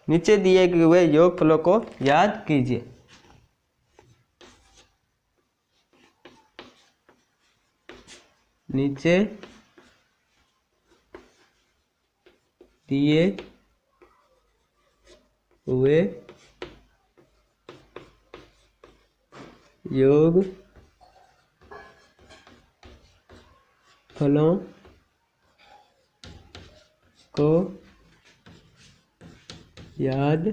नीचे दिए हुए योगफलों को याद कीजिए। नीचे दिए हुए योग फलों को याद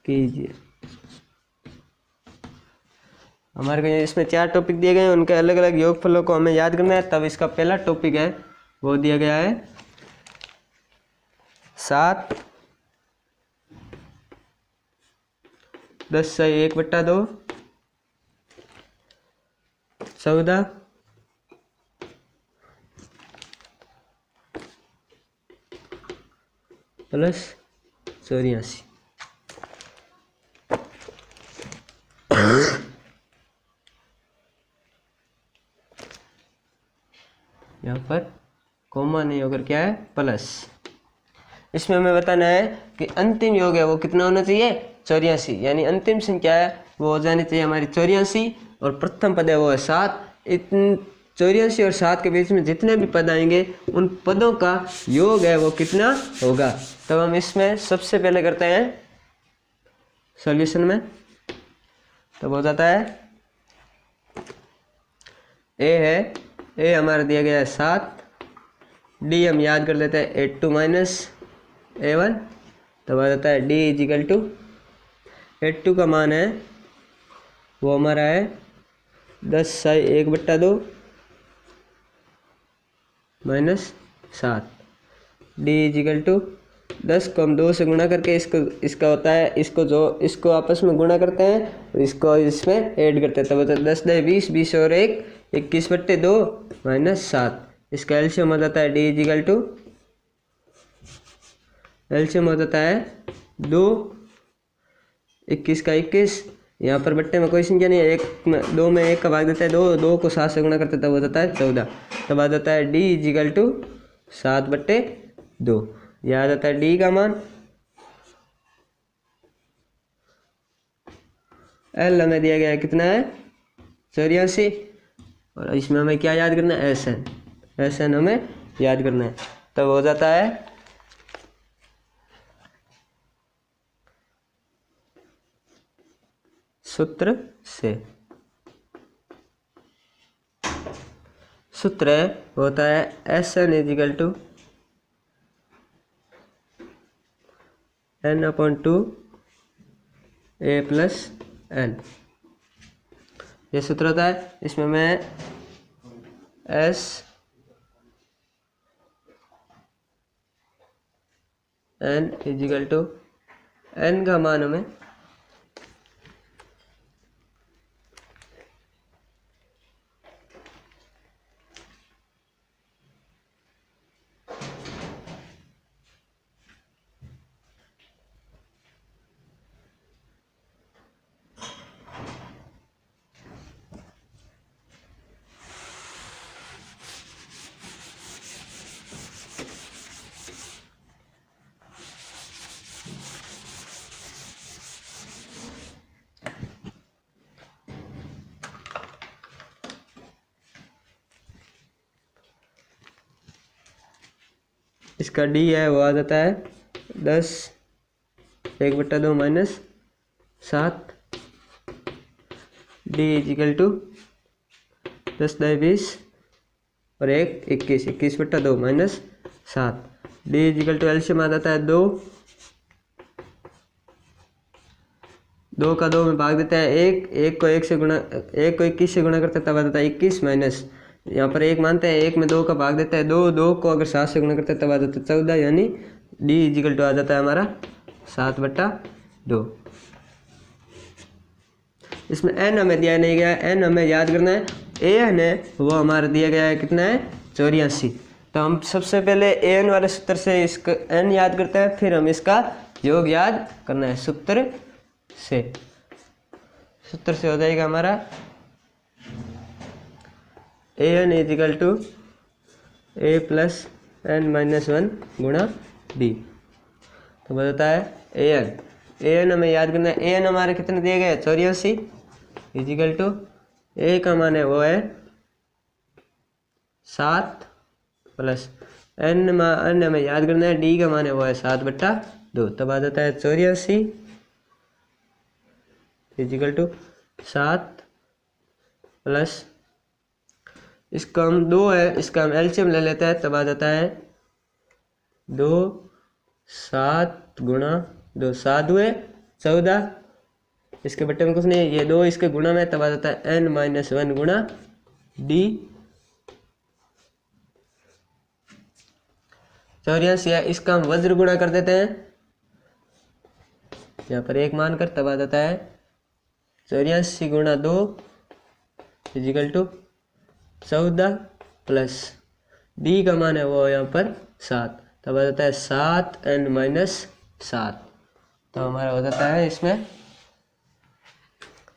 कीजिए। हमारे को इसमें 4 टॉपिक दिए गए हैं, उनके अलग अलग योगफलों को हमें याद करना है। तब इसका पहला टॉपिक है वो दिया गया है 7 10/1/2 14 प्लस 84। यहाँ पर कोमा नहीं होकर क्या है, प्लस। इसमें हमें बताना है कि अंतिम योग है वो कितना होना चाहिए, 84। यानी अंतिम संख्या है वो हो जानी चाहिए हमारी 84 और प्रथम पद है वो है 7। इन 84 और 7 के बीच में जितने भी पद आएंगे उन पदों का योग है वो कितना होगा। तब हम इसमें सबसे पहले करते हैं सॉल्यूशन में। तब हो जाता है ए हमारा दिया गया है 7, डी हम याद कर लेते हैं 8 माइनस A1। तब आ जाता है डी इजिकल टू 8 का मान है वो हमारा है 10/1/2 माइनस 7। डी इजिकल टू 10 को हम 2 से गुणा करके इसका होता है इसको आपस में गुणा करते हैं, इसको इसमें ऐड करते हैं। तब होता है 10/20 20 और 1 21/2 माइनस 7। इसका एलसीएम हो जाता है डी इजिकल टू एलसीएम हो जाता है 2 21 का 21। यहाँ पर बट्टे में कोई संख्या नहीं है, 2 में 1 का भाग देता है 2 को 7 से गुणा करते तब हो जाता है 14। तब आ जाता है डी इजिकल टू 7/2। यह आ जाता है डी का मान। एल हमें दिया गया है कितना है 84 और इसमें हमें क्या याद करना है, एस एन हमें याद करना है। तब हो जाता है सूत्र होता है S N is equal to n/2 a plus n। ये सूत्र होता है। इसमें मैं S N is equal to N का मान हमें इसका डी है वो आ जाता है 10/1/2 माइनस 7। डी इजिकल टू 10/20 और 1 21/2 minus 7। D equal to LCM आ जाता है 2 का 2 में भाग देता है 1 को 21 से गुणा करता है तब आ जाता है 21 माइनस, यहाँ पर 1 मानते हैं 1 में 2 का भाग देता है 2 को अगर 7 से गुणा करते हैं तब आ जाता है 14। यानी डी इजिकल टू आ जाता है हमारा 7/2। इसमें एन हमें दिया नहीं गया, एन हमें याद करना है। ए एन है वो हमारा दिया गया है कितना है 84। तो हम सबसे पहले ए एन वाले सूत्र से इसका एन याद करते हैं, फिर हम इसका योग याद करना है सूत्र से हो जाएगा हमारा A N is equal to A plus n-1 गुणा d। तो बताता है an हमें याद करना है। an हमारे कितने दिए गए 84 इजिकल टू a का मान है वो है 7 प्लस n हमें याद करना है d का मान है वो है 7/2। तब आ जाता है 84 इजिकल टू 7 प्लस इसका हम 2 है, इसका हम एलसीएम ले लेते हैं। तब आ जाता है 2 7 गुणा 2 7 हुए 14, इसके बट्टे में कुछ नहीं है, ये 2 इसके गुणा में। तब आ जाता है n-1 गुणा d। 84 है, इसका हम वज्र गुणा कर देते हैं यहाँ पर एक मान कर। तब आ जाता है 84 गुणा 2 इजिकल टू 14 प्लस d का मान है वो यहाँ पर 7। तब आ जाता है 7n-7। तो हमारा हो जाता है इसमें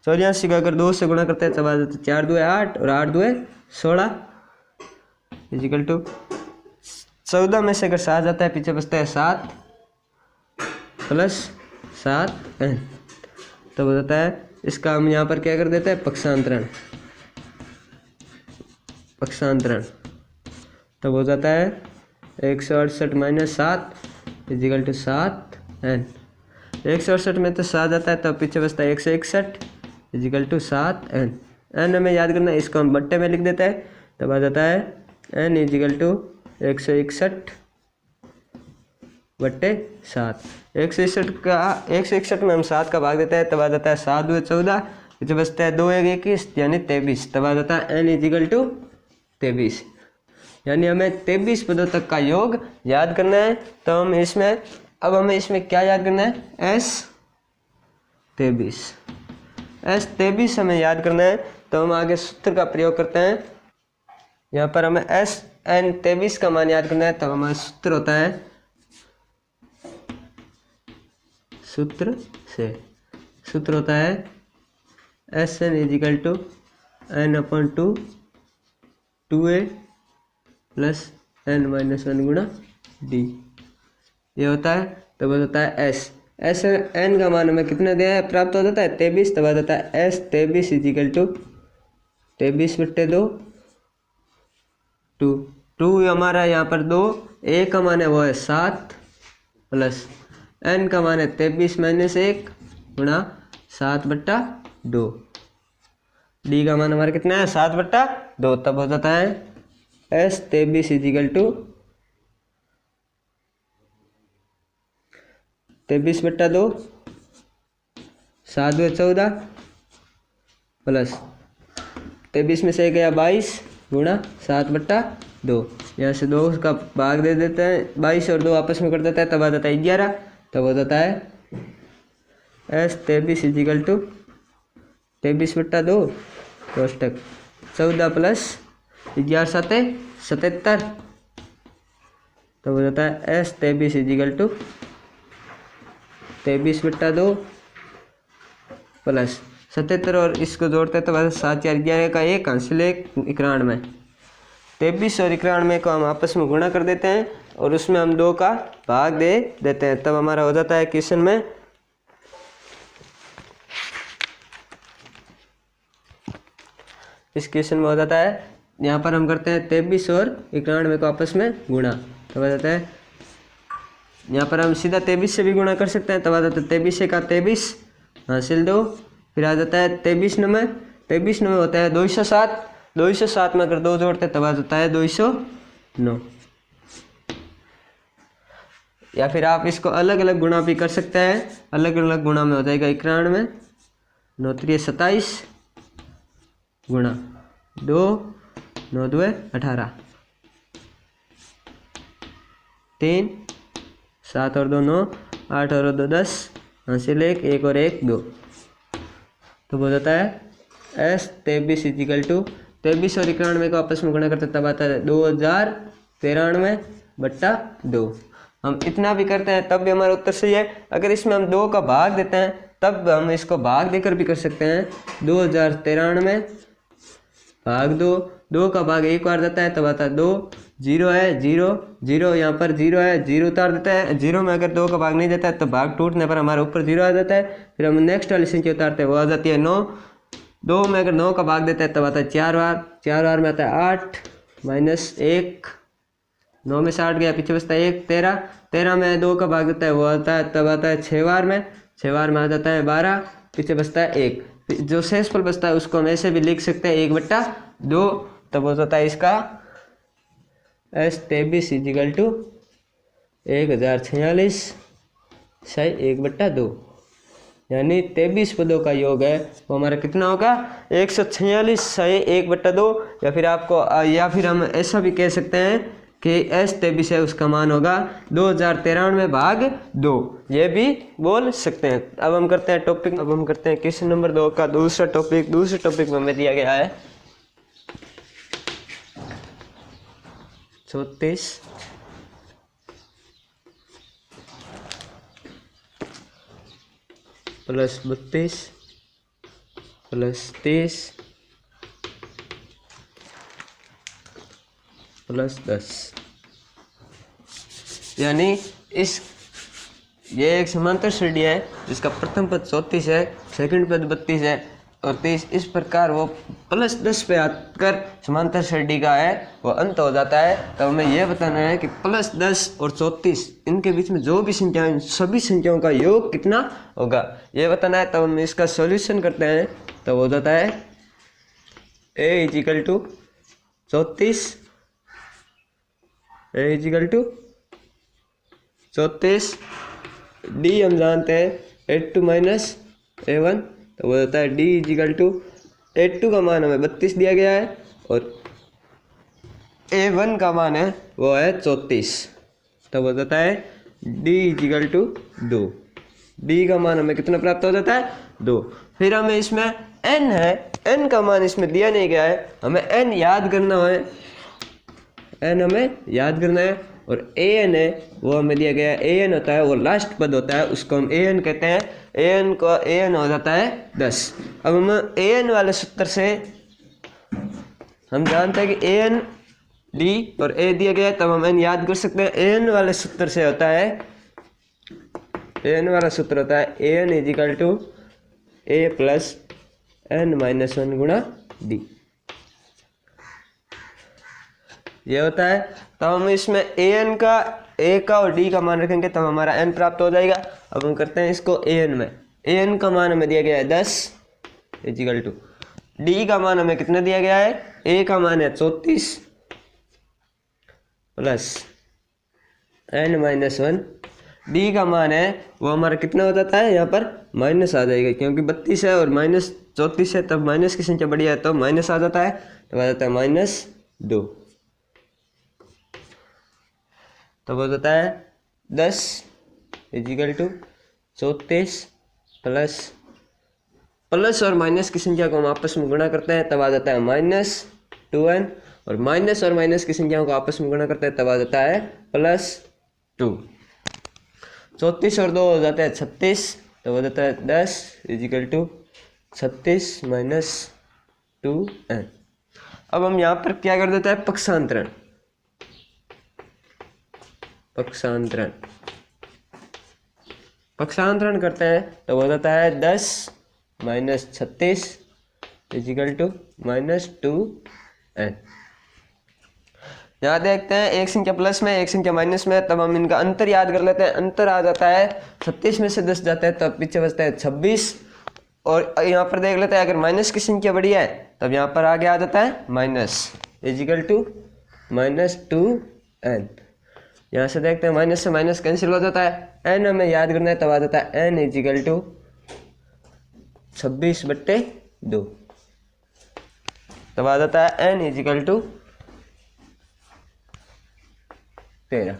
84 का अगर 2 से गुणा करते हैं तब आ जाता है 4 2 8 और 8 2 16 इजिकल टू 14 में से अगर 7 जाता है पीछे बचता है 7 प्लस 7n। तब हो जाता है इसका हम यहाँ पर क्या कर देते हैं पक्षांतरण। तब हो जाता है 168 - 7 इजिकल टू 7n। 168 में तो 7 आता है तब पीछे बचता है 161 इजिकल टू 7n। n हमें याद करना है, इसको हम बट्टे में लिख देते हैं। तब आ जाता है n इजिकल टू 161/7। 161 में हम 7 का भाग देते हैं। तब आ जाता है 7 2 14 पीछे बचता है 2 1 21 यानी 23। तब आ जाता है n इजिकल टू 23। यानी हमें 23 पदों तक का योग याद करना है। तो हम इसमें अब हमें इसमें क्या याद करना है S23 हमें याद करना है। तो हम आगे सूत्र का प्रयोग करते हैं। यहाँ पर हमें SN23 का मान याद करना है। तो हमारा सूत्र होता है सूत्र होता है SN equal to n/2 2a plus n-1 गुणा d। ये होता है। तब हो जाता है S n का मान हमें कितना दिया है प्राप्त हो जाता है 23। तब आ जाता है S23 इजिकल टू 23/2 2 हमारा यहाँ पर 2 a का मान है वो है 7 प्लस n का मान है 23 - 1 गुणा 7/2। d का मान हमारा कितना है 7/2। तब हो जाता है S23 इजिकल टू 23/2 7 2 14 प्लस 23 में से गया 22 गुणा 7/2। यहाँ से 2 का भाग दे देते हैं, 22 और 2 आपस में कर देता है। तब आ जाता है 11। तब हो जाता है S23 इजिकल टू 23/2 कोष्टक 14 प्लस 11 7 77। तब हो जाता है S23 इजिकल टू 23/2 प्लस 77 और इसको जोड़ते हैं। तो 7 4 11 का 1 हासिल 1 91। 23 और 91 को हम आपस में गुणा कर देते हैं और उसमें हम 2 का भाग दे देते हैं। तब हमारा हो जाता है क्वेश्चन में इस क्वेश्चन में हो जाता है यहाँ पर हम करते हैं 23 और 91 को आपस में गुणा। तब आ जाता है यहाँ पर हम सीधा 23 से भी गुणा कर सकते हैं। तब आ जाता है 23 का 23 हासिल 2। फिर आ जाता है 23 नंबर होता है 207 में अगर 2 जोड़ते हैं तब आ जाता है 209। या फिर आप इसको अलग अलग गुणा भी कर सकते हैं। अलग अलग गुणा में हो जाएगा 91 9 3 27 गुणा 2 9 2 18 3 7 और 2 9 8 और 2 10 हासिल 1 1 और 1 2। तो हो जाता है S23 इजिकल टू 23 और 91 को आपस में गुणा करते तब आता है 2093/2। हम इतना भी करते हैं तब भी हमारा उत्तर सही है। अगर इसमें हम 2 का भाग देते हैं तब हम इसको भाग देकर भी कर सकते हैं। 2093 भाग 2 का भाग एक बार जाता है तब आता है 2 जीरो है, जीरो जीरो, यहाँ पर जीरो है, जीरो उतार देता है। जीरो में अगर 2 का भाग नहीं देता है तो भाग टूटने पर हमारे ऊपर जीरो आ जाता है। फिर हम नेक्स्ट वाली संख्या उतारते हैं, वो आ जाती है 9। 2 में अगर 9 का भाग देता है तब आता है 4 बार, 4 बार में आता है 8 माइनस 1, 9 में से 8 गया, पीछे बचता है 1, 13। 13 में 2 का भाग देता है वो आता है तब आता है 6 बार में, 6 बार में आ जाता है 12, पीछे बचता है 1। जो शेषफल बचता है उसको हम ऐसे भी लिख सकते हैं 1/2, तब हो जाता है इसका S23 इजिकल टू 1046 सही 1/2, यानी 23 पदों का योग है वो हमारा कितना होगा 146 सही 1/2। या फिर हम ऐसा भी कह सकते हैं कि S23 है उसका मान होगा 2093/2, ये भी बोल सकते हैं। अब हम करते हैं क्वेश्चन नंबर 2 का दूसरा टॉपिक। दूसरे टॉपिक में हमें दिया गया है 34 प्लस 32 प्लस 30 प्लस 10, यानी ये एक समांतर श्रेणी है जिसका प्रथम पद 34 है, सेकंड पद 32 है और 30। इस प्रकार वो प्लस 10 पे आकर समांतर श्रेणी का है वो अंत हो जाता है। तब हमें यह बताना है कि प्लस 10 और 34 इनके बीच में जो भी संख्या है सभी संख्याओं का योग कितना होगा ये बताना है। तब हम इसका सॉल्यूशन करते हैं, तब हो जाता है a equal to 34, a equal to 34, d हम जानते हैं 82 माइनस a1, तो वो होता है d इजिकल टू 82 का मान हमें 32 दिया गया है और a1 का मान है वो है 34, तो वो होता है d इजिकल टू 2। d का मान हमें कितना प्राप्त हो जाता है 2। फिर हमें इसमें n है, n का मान इसमें दिया नहीं गया है, हमें n याद करना है, n हमें याद करना है और an है वो हमें दिया गया है। an होता है वो लास्ट पद होता है, उसको हम an कहते हैं। an हो जाता है 10। अब हम an वाले सूत्र से हम जानते हैं कि an d और a दिया गया है, तब हम n याद कर सकते हैं। an वाले सूत्र से होता है, an वाला सूत्र होता है an equal to a plus n-1 गुणा d, ये होता है। तब हम इसमें an का a का और d का मान रखेंगे तब हमारा n प्राप्त हो जाएगा। अब हम करते हैं इसको an में, an का मान हमें दिया गया है 10 इजिकल टू d का मान हमें कितना दिया गया है, a का मान है 34 प्लस n-1, d का मान है वो हमारा कितना हो जाता है, यहाँ पर माइनस आ जाएगा क्योंकि 32 है और माइनस 34 है, तब माइनस की संख्या बढ़िया है तो माइनस आ जाता है, तो आ जाता है -2, तो वो होता है 10 इजिकल टू 34 प्लस और माइनस की संख्या को हम आपस में गुणा करते हैं तब आ जाता है -2n, और माइनस और माइनस की संख्याओं को आपस में गुणा करते हैं तब आ जाता है +2। 34 और 2 हो जाता है 36, तो हो जाता है 10 इजिकल टू 36 माइनस 2n। अब हम यहाँ पर क्या कर देते हैं, पक्षांतरण करते हैं, तो हो जाता है 10 माइनस 36 इजिकल टू -2n। यहाँ देखते हैं एक संख्या प्लस में एक संख्या माइनस में, तब हम इनका अंतर याद कर लेते हैं। अंतर आ जाता है 36 में से 10 जाता है तब पीछे बचता है 26, और यहाँ पर देख लेते हैं अगर माइनस की संख्या बड़ी है तब यहाँ पर आगे आ जाता है माइनस इजिकल टू -2n। यहाँ से देखते हैं माइनस से माइनस कैंसिल हो जाता है, n हमें याद करना है तब आ जाता है n इजिकल टू 26/2, तब आ जाता है n इजिकल टू 13,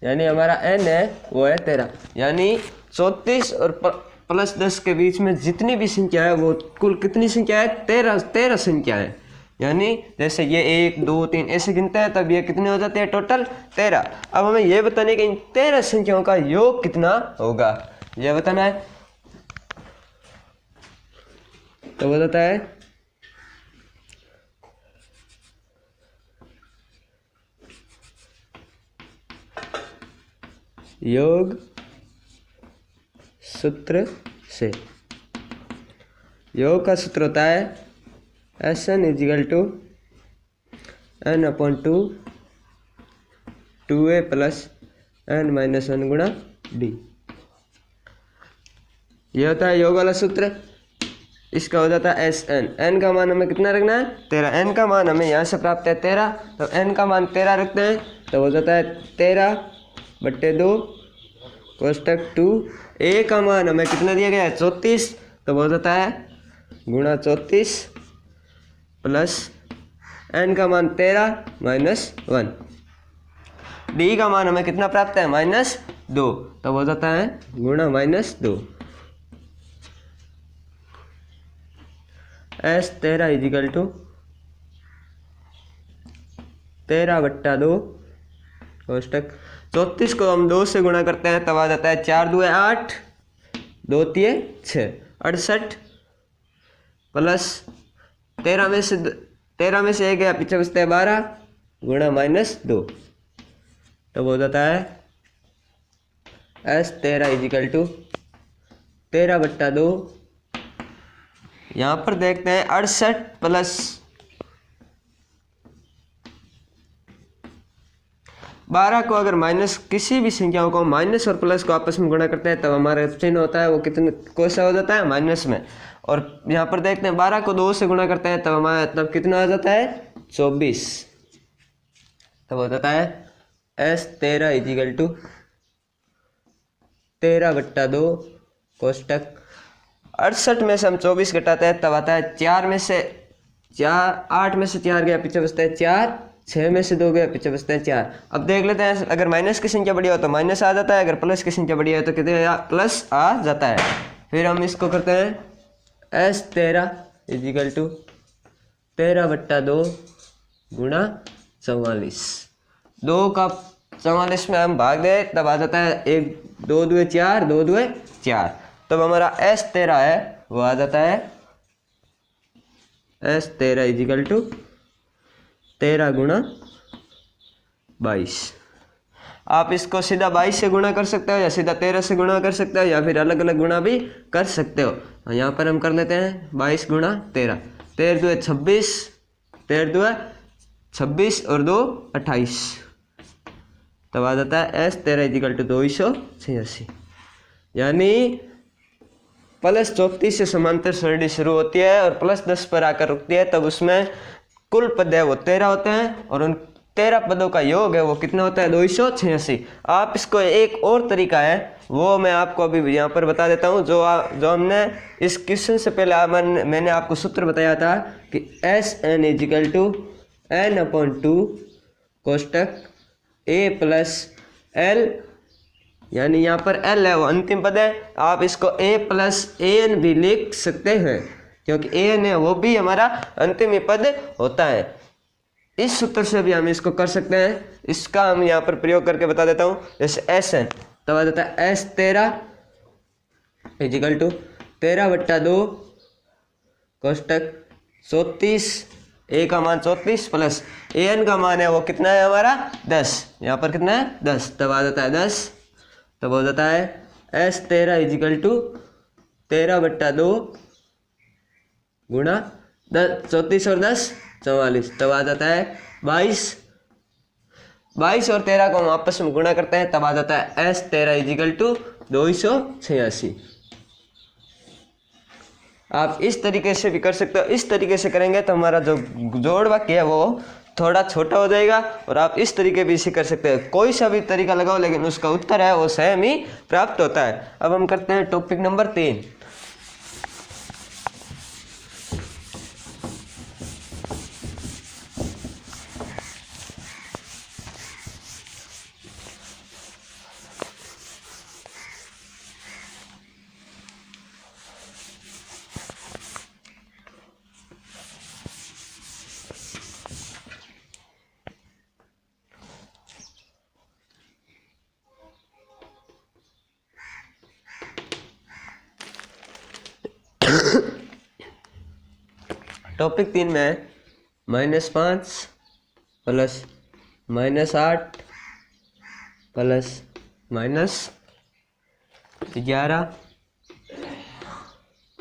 यानी हमारा n है वो है 13। यानी 34 और प्लस 10 के बीच में जितनी भी संख्या है वो कुल कितनी संख्या है, 13 संख्या है। यानी जैसे ये 1 2 3 ऐसे गिनते हैं तब ये कितने हो जाते हैं, टोटल 13। अब हमें ये बताना है कि इन 13 संख्याओं का योग कितना होगा, ये बताना है। तो बताता है योग सूत्र से। योग का सूत्र होता है Sn equal to n/2 2a plus n-1 गुणा d। ये होता है योग वाला सूत्र। इसका हो जाता है Sn। n का मान हमें कितना रखना है 13। n का मान हमें यहाँ से प्राप्त है 13, तो n का मान 13 रखते हैं तो हो जाता है 13/2 कोष्टक 2। a का मान हमें कितना दिया गया है 34, तो हो जाता है गुणा 34 प्लस n का मान 13 -1। d का मान हमें कितना प्राप्त है -2, तो हो जाता है गुणा -2। S13 इजिकल टू 13/2 कोष्टक 34 को हम 2 से गुणा करते हैं तब आ जाता है 4 2 8 2 3 6 68 प्लस 13 में से 1 गया पीछे बचता है 12 गुणा -2, तब हो जाता है S13 इजिकल टू 13/2। यहाँ पर देखते हैं 68 प्लस 12 को अगर माइनस किसी भी संख्याओं को माइनस और प्लस को आपस में गुणा करते हैं तब हमारा चिन्ह होता है वो कितने कौन सा हो जाता है माइनस में। और यहाँ पर देखते हैं 12 को 2 से गुणा करते हैं तब हमारा तब कितना आ जाता है 24, तब हो जाता है S13 इजिकल टू 13/2 कोष्टक 68 में से हम 24 घटाते हैं तब आता है 8 में से 4 गया पीछे बचता है 4, 6 में से 2 गया पीछे बचता है 4। अब देख लेते हैं अगर माइनस की संख्या बड़ी हो तो माइनस आ जाता है, अगर प्लस की संख्या बड़ी है तो कितने प्लस आ जाता है। फिर हम इसको करते हैं S13 इजिकल टू 13/2 गुणा 44। 2 का 44 में हम भाग दें तब आ जाता है 1 2 2 4 2 2 4, तब हमारा S13 है वो आ जाता है S13 इजिकल टू 13 गुणा 22। आप इसको सीधा 22 से गुणा कर सकते हो या सीधा 13 से गुणा कर सकते हो या फिर अलग अलग गुणा भी कर सकते हो। यहाँ पर हम कर लेते हैं 22 गुणा 13, 13 2 26, 13 2 26 और 2 28, तब आ जाता है S13 इजिकल टू 286। यानी प्लस 34 से समांतर श्रेणी शुरू होती है और प्लस 10 पर आकर रुकती है, तब उसमें कुल पद है वो 13 होते हैं और उन 13 पदों का योग है वो कितना होता है 286। आप इसको एक और तरीका है वो मैं आपको अभी यहाँ पर बता देता हूँ। जो हमने इस क्वेश्चन से पहले मैंने आपको सूत्र बताया था कि Sn इजिकल टू n/2 कोष्टक a प्लस l, यानी यहाँ पर l है वो अंतिम पद है। आप इसको a प्लस an भी लिख सकते हैं क्योंकि an है वो भी हमारा अंतिम पद होता है। इस सूत्र से भी हम इसको कर सकते हैं। इसका हम यहाँ पर प्रयोग करके बता देता हूँ। जैसे Sn तब आ जाता है S13 इजिकल टू 13/2 कोष्टक 34, a का मान 34 प्लस an का मान है वो कितना है हमारा 10, यहाँ पर कितना है 10, तब आ जाता है 10, तब हो जाता है S13 इजिकल टू 13/2 गुणा 34 और 10 44, तब आ जाता है 22। 22 और 13 को हम आपस में गुणा करते हैं तब आ जाता है S13 इजिकल टू 286। आप इस तरीके से भी कर सकते हो। इस तरीके से करेंगे तो हमारा जो जोड़ वाक्य है वो थोड़ा छोटा हो जाएगा और आप इस तरीके भी इसे कर सकते हैं। कोई सा भी तरीका लगाओ लेकिन उसका उत्तर है वो सेम ही प्राप्त होता है। अब हम करते हैं टॉपिक नंबर 3। टॉपिक 3 में -5 प्लस -8 प्लस -11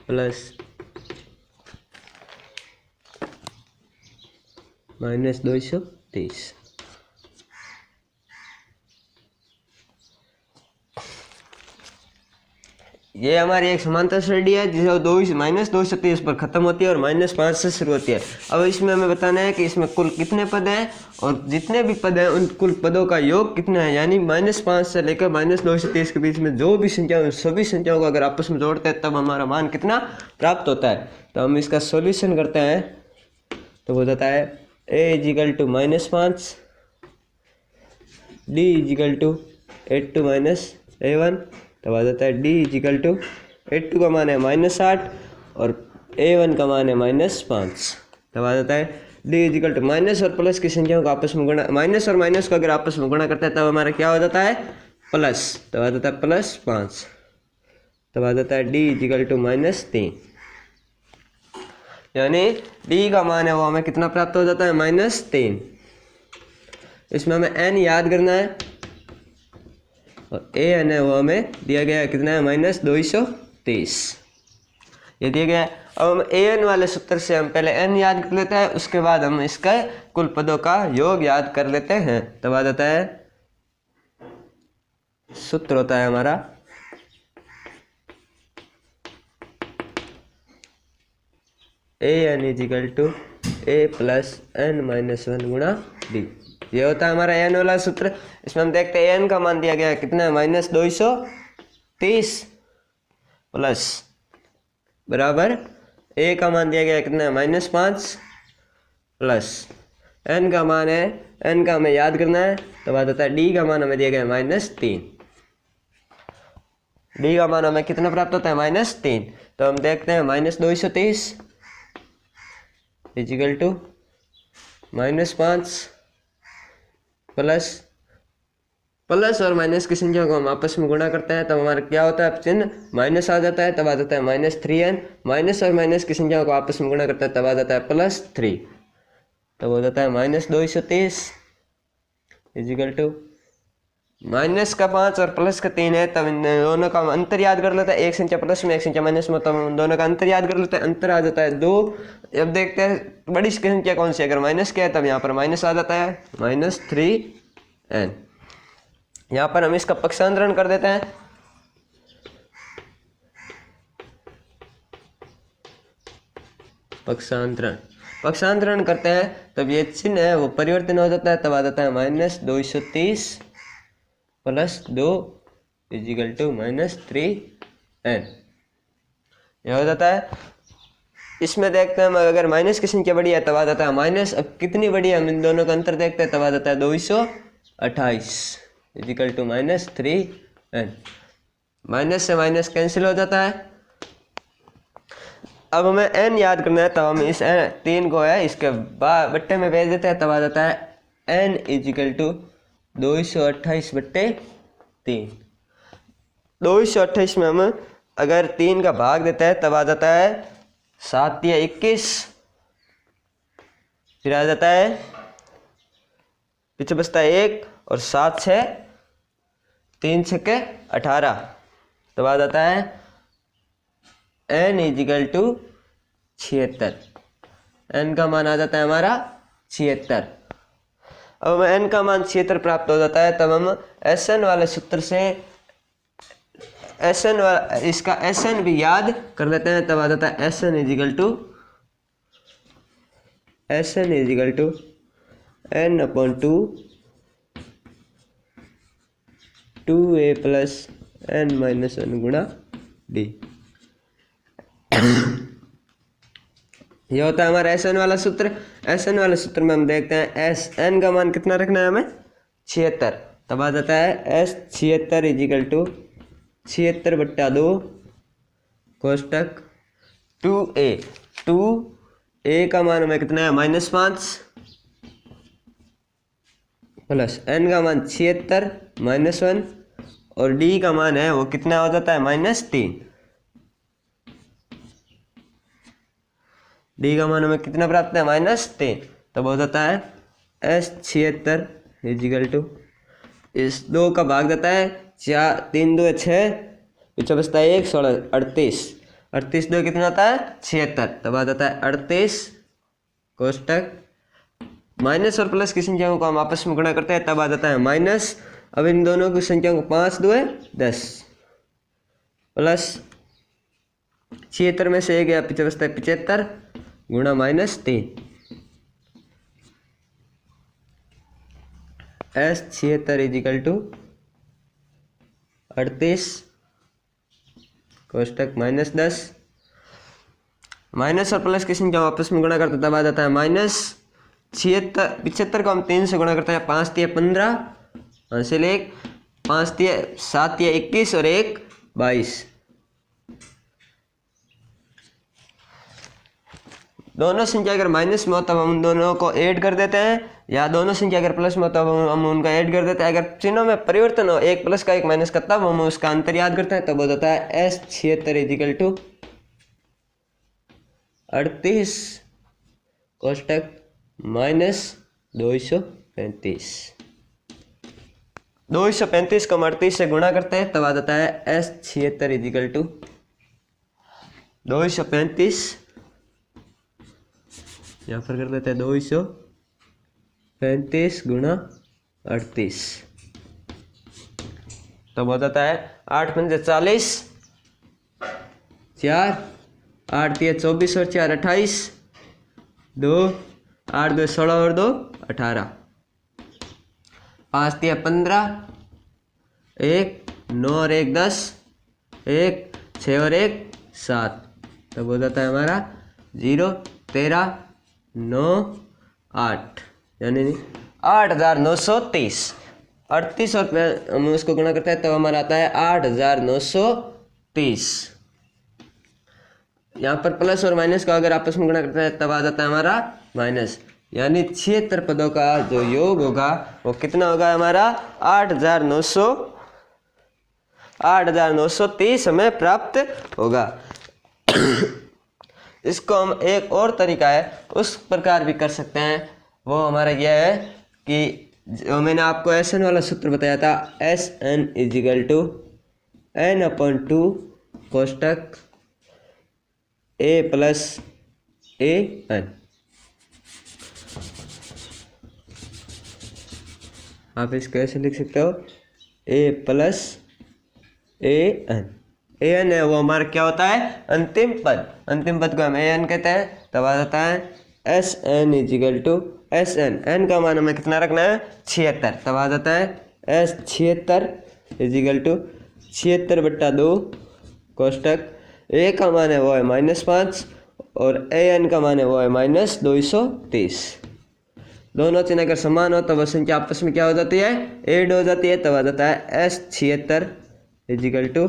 प्लस -230। ये हमारी एक समांतर श्रेणी है जो -230 पर खत्म होती है और -5 से शुरू होती है। अब इसमें हमें बताना है कि इसमें कुल कितने पद हैं और जितने भी पद हैं उन कुल पदों का योग कितना है, यानी -5 से लेकर -230 के बीच में जो भी संख्या उन सभी संख्याओं को अगर आपस में जोड़ते हैं तब हमारा मान कितना प्राप्त होता है। तो हम इसका सॉल्यूशन करते हैं तो हो जाता है a = -5, d = 8 - a1, तब आ जाता है d = 8 का मान है -8 और a1 का मान है -5, तब आ जाता है d = माइनस और प्लस की संख्याओं को आपस में गुणा, माइनस और माइनस को अगर आपस में गुणा करते हैं तब हमारा क्या हो जाता है प्लस, तब आ जाता है +5, तब आ जाता है d = -3, यानी d का मान है वो हमें कितना प्राप्त हो जाता है -3। इसमें हमें n याद करना है और a n है वो हमें दिया गया है कितना है -230, ये दिया गया है। अब हम a n वाले सूत्र से हम पहले n याद कर लेते हैं, उसके बाद हम इसका कुल पदों का योग याद कर लेते हैं। तब आ जाता है सूत्र होता है हमारा a n = a + n - 1 गुणा d, ये होता है हमारा n वाला सूत्र। इसमें हम देखते हैं n का मान दिया गया है कितना है -230 प्लस बराबर a का मान दिया गया है कितना है -5 प्लस n का मान है, n का हमें याद करना है, तो बात होता है d का मान हमें दिया गया है -3, d का मान हमें कितना प्राप्त होता है -3। तो हम देखते हैं -230 = -5 प्लस और माइनस की संख्या को हम आपस में गुणा करते हैं तब हमारा क्या होता है चिन्ह माइनस आ जाता है, तब आ जाता है -3n, माइनस और माइनस की संख्या को आपस में गुणा करते हैं तब आ जाता है +3, तब हो जाता है -230 = माइनस का 5 और प्लस का 3 है। तब इन दोनों का अंतर याद कर लेते हैं, एक संख्या प्लस में एक संख्या माइनस में, तब उन दोनों का अंतर याद कर लेते हैं, अंतर आ जाता है 2। अब देखते हैं बड़ी संख्या कौन सी है, अगर माइनस क्या है तब यहाँ पर माइनस आ जाता है -3n। यहाँ पर हम इसका पक्षांतरण कर देते हैं, पक्षांतरण करते हैं तब ये चिन्ह है वो परिवर्तन हो जाता है, तब आ जाता है -230 + 2 = -3n, यह हो जाता है। इसमें देखते हैं हम अगर माइनस की संख्या बड़ी है तब आ जाता है माइनस, अब कितनी बड़ी है हम इन दोनों का अंतर देखते हैं, तब आ जाता है 228 = -3n, माइनस से माइनस कैंसिल हो जाता है। अब हमें n याद करना है, तब हम इस 3 को है इसके बट्टे में भेज देते हैं, तब आ जाता है n = 228/3। 228 में हम अगर 3 का भाग देते हैं तब आ जाता है 7 या 21, फिर आ जाता है पीछे बचता है 1 और 7 6 3 6 18, तब आ जाता है n = 76, n का मान आ जाता है हमारा 76। अब हमें n का मान 76 प्राप्त हो जाता है, तब हम Sn वाले सूत्र से इसका Sn भी याद कर लेते हैं, तब आ जाता है Sn = n/2 2a + n - 1 d, ये होता है हमारा Sn वाला सूत्र। Sn वाले सूत्र में हम देखते हैं Sn का मान कितना रखना है हमें 76, तब आ जाता है S 76 = 76/2 कोष्टक 2a का मान हमें कितना है -5 प्लस n का मान 76 -1 और d का मान है वो कितना हो जाता है -3। d का मान हमें कितना प्राप्त है -3, तब हो जाता है S 76 = इस 2 का भाग देता है 3 2 6, पीछे बचता है 1 16 38, 38 2 कितना आता है 76, तब आ जाता है 38 कोष्टक माइनस और प्लस की संख्याओं को हम आपस में गुणा करते हैं तब आ जाता है माइनस। अब इन दोनों की संख्याओं को 5 2 10 प्लस 76 में से 1 गया, पीछे बचता है 75 गुणा -3 S 76 इजिकल टू 38 कोष्टक -10। माइनस और प्लस की संख्या आपस में गुणा करते तब आ जाता है -75 को हम 3 से गुणा करते हैं, 5 3 15 हासिल 1, 5 3 7 3 21 और 1 22। दोनों संख्या अगर माइनस में हो तब हम उन दोनों को ऐड कर देते हैं, या दोनों संख्या अगर प्लस में हो तब हम उनका ऐड कर देते हैं। अगर चिन्हों में परिवर्तन हो, एक प्लस का एक माइनस का, तब हम उसका अंतर याद करते हैं, तब हो जाता है S 76 इजिकल टू 38 कोष्टक -235। 235 को हम 38 से गुणा करते हैं तब आ जाता है S 76 इजिकल टू 235, यहाँ पर कर देते हैं 235 गुणा 38, तब हो जाता है 8 पंजे 40, 4 8 3 24 और 4 28, 2 8 2 16 और 2 18, 5 3 15, 1 9 और 1 10, 1 6 और 1 7, तब हो जाता है हमारा 0 13 9 8 यानी 8930। 38 और हम उसको गुणा करते हैं तब हमारा आता है 8930। यहाँ पर प्लस और माइनस का अगर आपस में गुणा करते हैं तब आ जाता है हमारा माइनस, यानी 76 पदों का जो योग होगा वो कितना होगा हमारा 8930 हमें प्राप्त होगा। इसको हम एक और तरीका है उस प्रकार भी कर सकते हैं, वो हमारा यह है कि जो मैंने आपको SN वाला सूत्र बताया था, SN इजिकल टू n/2 कोष्टक A प्लस AN। आप इसको ऐसे लिख सकते हो A प्लस AN। AN है वो हमारा क्या होता है अंतिम पद, अंतिम पद को हम AN कहते हैं, तब आ जाता है SN equal to SN, N का मान हमें कितना रखना है 76, तब आ जाता है S 76 इजिकल टू 76/2 कोष्टक A का मान है वो है -5 और AN का मान है वो है -230। दोनों चिन्ह अगर समान हो तो वह संख्या आपस में क्या हो जाती है ऐड हो जाती है, तब आ जाता है S 76 इजिकल टू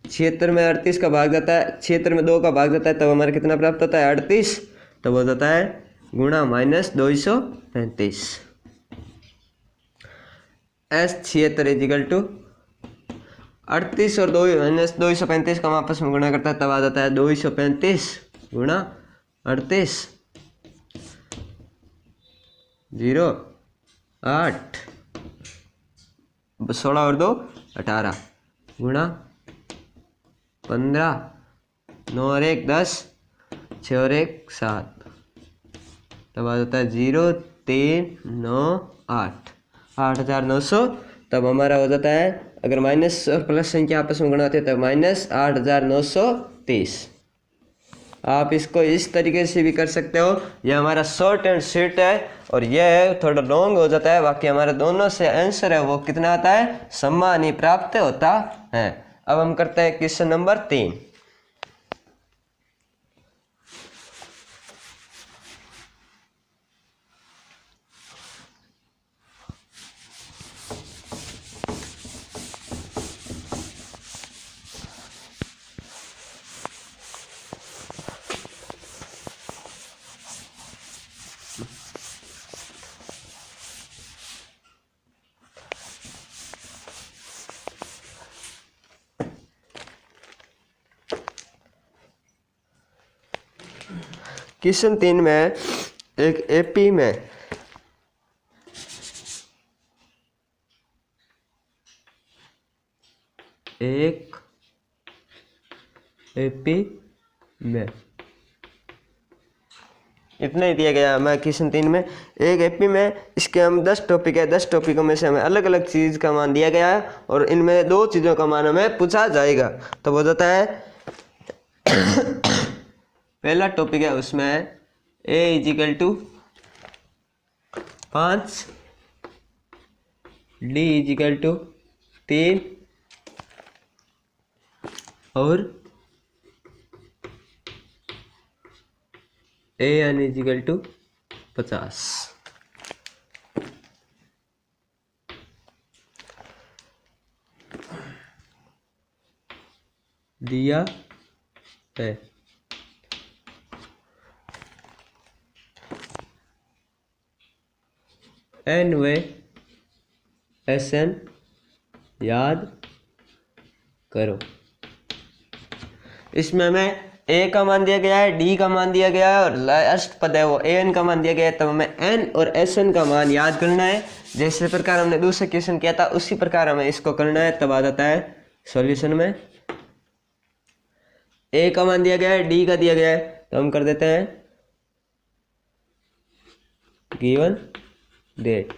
76 में 38 का भाग जाता है, 76 में 2 का भाग जाता है, तब हमारा कितना प्राप्त होता है 38, तब हो जाता है गुणा -235। S 76 इजिकल टू 38 और 235 का हम आपस में गुणा करता है तब आ जाता है 235 गुणा 38 0 8 16 और 2 18 गुणा 15 9 और 1 10 6 और 1 7, तब आ जाता है 0 3 9 8 8900। तब हमारा हो जाता है अगर माइनस और प्लस संख्या आपस में गुणा होती है तब -8930। आप इसको इस तरीके से भी कर सकते हो, यह हमारा शॉर्ट एंड स्वीट है और यह थोड़ा लॉन्ग हो जाता है, बाकी हमारे दोनों से आंसर है वो कितना आता है समान ही प्राप्त होता है। अब हम करते हैं क्वेश्चन नंबर 3। क्वेश्चन 3 में एक एपी में एक एपी में, इतना ही दिया गया हमें क्वेश्चन 3 में। एक एपी में इसके हम 10 टॉपिक है, 10 टॉपिकों में से हमें अलग अलग चीज़ का मान दिया गया है और इनमें 2 चीज़ों का मान हमें पूछा जाएगा। तो वो जाता है पहला टॉपिक है उसमें a equal to 5, d equal to 3 और ए एन इजिकल टू 50 दिया है। एन वे एस एन याद करो। इसमें हमें ए का मान दिया गया है, डी का मान दिया गया है और लास्ट पद है वो ए एन का मान दिया गया है। तब हमें एन और एस एन का मान याद करना है। जैसे प्रकार हमने दूसरे क्वेश्चन किया था उसी प्रकार हमें इसको करना है। तब आ जाता है सॉल्यूशन में ए का मान दिया गया है, डी का दिया गया है, तो हम कर देते हैं गिवन डेट।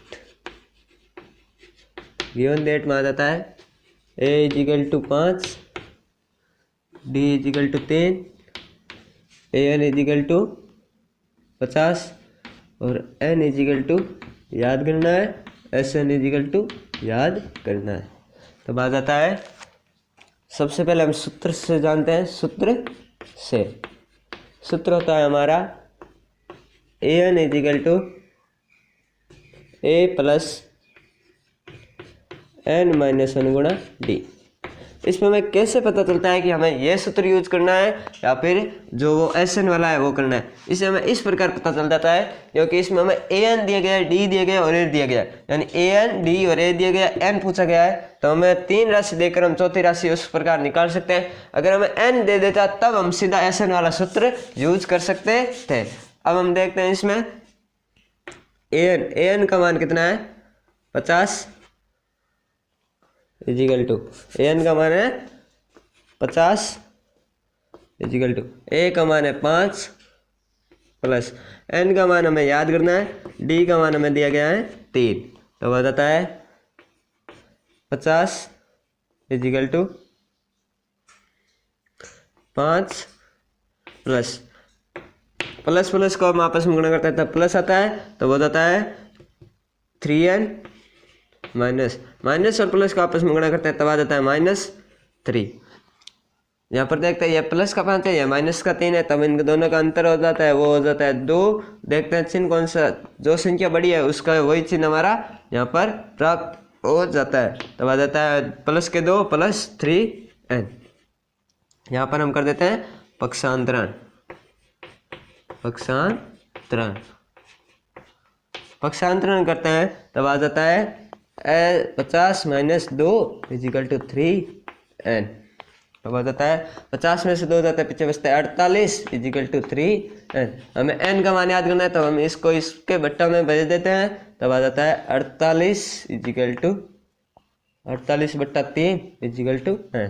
गिवन डेट में आ जाता है A equal to 5, D equal to 3, A N is equal to 50 और एन इजिकल टू याद करना है, एस एन इजिकल टू याद करना है। तो आ जाता है सबसे पहले हम सूत्र से जानते हैं। सूत्र होता है हमारा A N is equal to A plus N minus 1 गुणा डी। इसमें हमें कैसे पता चलता है कि हमें यह सूत्र यूज करना है या फिर जो वो एस एन वाला है वो करना है। इसे हमें इस प्रकार पता चल जाता है क्योंकि इसमें हमें ए एन दिया गया है, डी दिया गया और ए दिया गया है, यानी ए एन डी और ए दिया गया, एन पूछा गया है। तो हमें 3 राशि देकर हम चौथी राशि उस प्रकार निकाल सकते हैं। अगर हमें एन दे देता तब हम सीधा एस एन वाला सूत्र यूज कर सकते थे। अब हम देखते हैं इसमें ए एन का मान कितना है 50 इजिकल टू ए एन का मान है 50 इजिकल टू ए का मान है 5 प्लस एन का मान हमें याद करना है, डी का मान हमें दिया गया है 3। तो वह आता है 50 इजिकल टू 5 प्लस प्लस को हम आपस में गुणा करते हैं तब प्लस आता है। तो वो आता है 3n माइनस और प्लस को आपस में गुणा करते हैं तब आ जाता है -3। यहाँ पर देखते हैं ये प्लस का 5 है, ये माइनस का 3 है, तब इन दोनों का अंतर हो जाता है, वो हो जाता है 2। देखते हैं चिन्ह कौन सा, जो संख्या बड़ी है उसका वही चिन्ह हमारा यहाँ पर प्राप्त हो जाता है। तब आ जाता है प्लस के 2 प्लस 3n। यहाँ पर हम कर देते हैं पक्षांतरण करते हैं तब आ जाता है 50 माइनस 2 इजिकल टू 3n। तब आ जाता है 50 में से 2 जाता है पीछे बचता है 48 इजिकल टू 3n। हमें n का मान याद करना है, तब हम इसको इसके बट्टा में भेज देते हैं। तब आ जाता है 48 इजिकल टू 48 बट्टा 3 इजिकल टू n।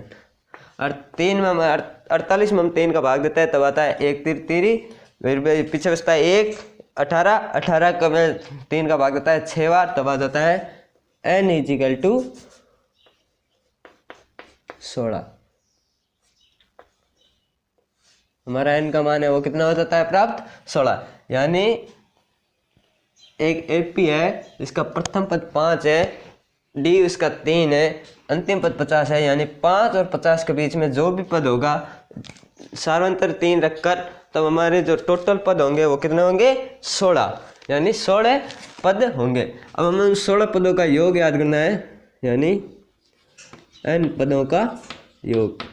और 3 में हम 48 में हम 3 का भाग देते हैं तब आता है 1 3 3, फिर पीछे बचता है 1 18 का मैं 3 का भाग देता है 6 बार। तब आ जाता है n इजिकल टू 16। हमारा n का मान है वो कितना हो जाता है प्राप्त 16। यानी एक एपी है इसका प्रथम पद 5 है, डी उसका 3 है, अंतिम पद 50 है। यानी 5 और 50 के बीच में जो भी पद होगा सारांतर 3 रखकर तब हमारे जो टोटल पद होंगे वो कितने होंगे 16, यानी 16 पद होंगे। अब हमें उन 16 पदों का योग याद करना है, यानी n पदों का योग।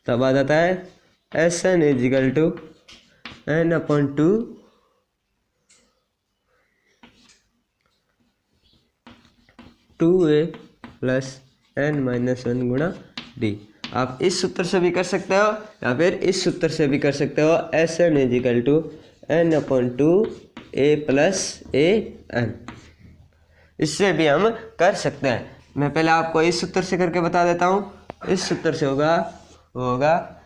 तब आ जाता है Sn equal to n/2 2a plus n-1 गुणा डी। आप इस सूत्र से भी कर सकते हो या फिर इस सूत्र से भी कर सकते हो। Sn equal to n/2 a plus a n। इससे भी हम कर सकते हैं। मैं पहले आपको इस सूत्र से करके बता देता हूँ। इस सूत्र से होगा, वो होगा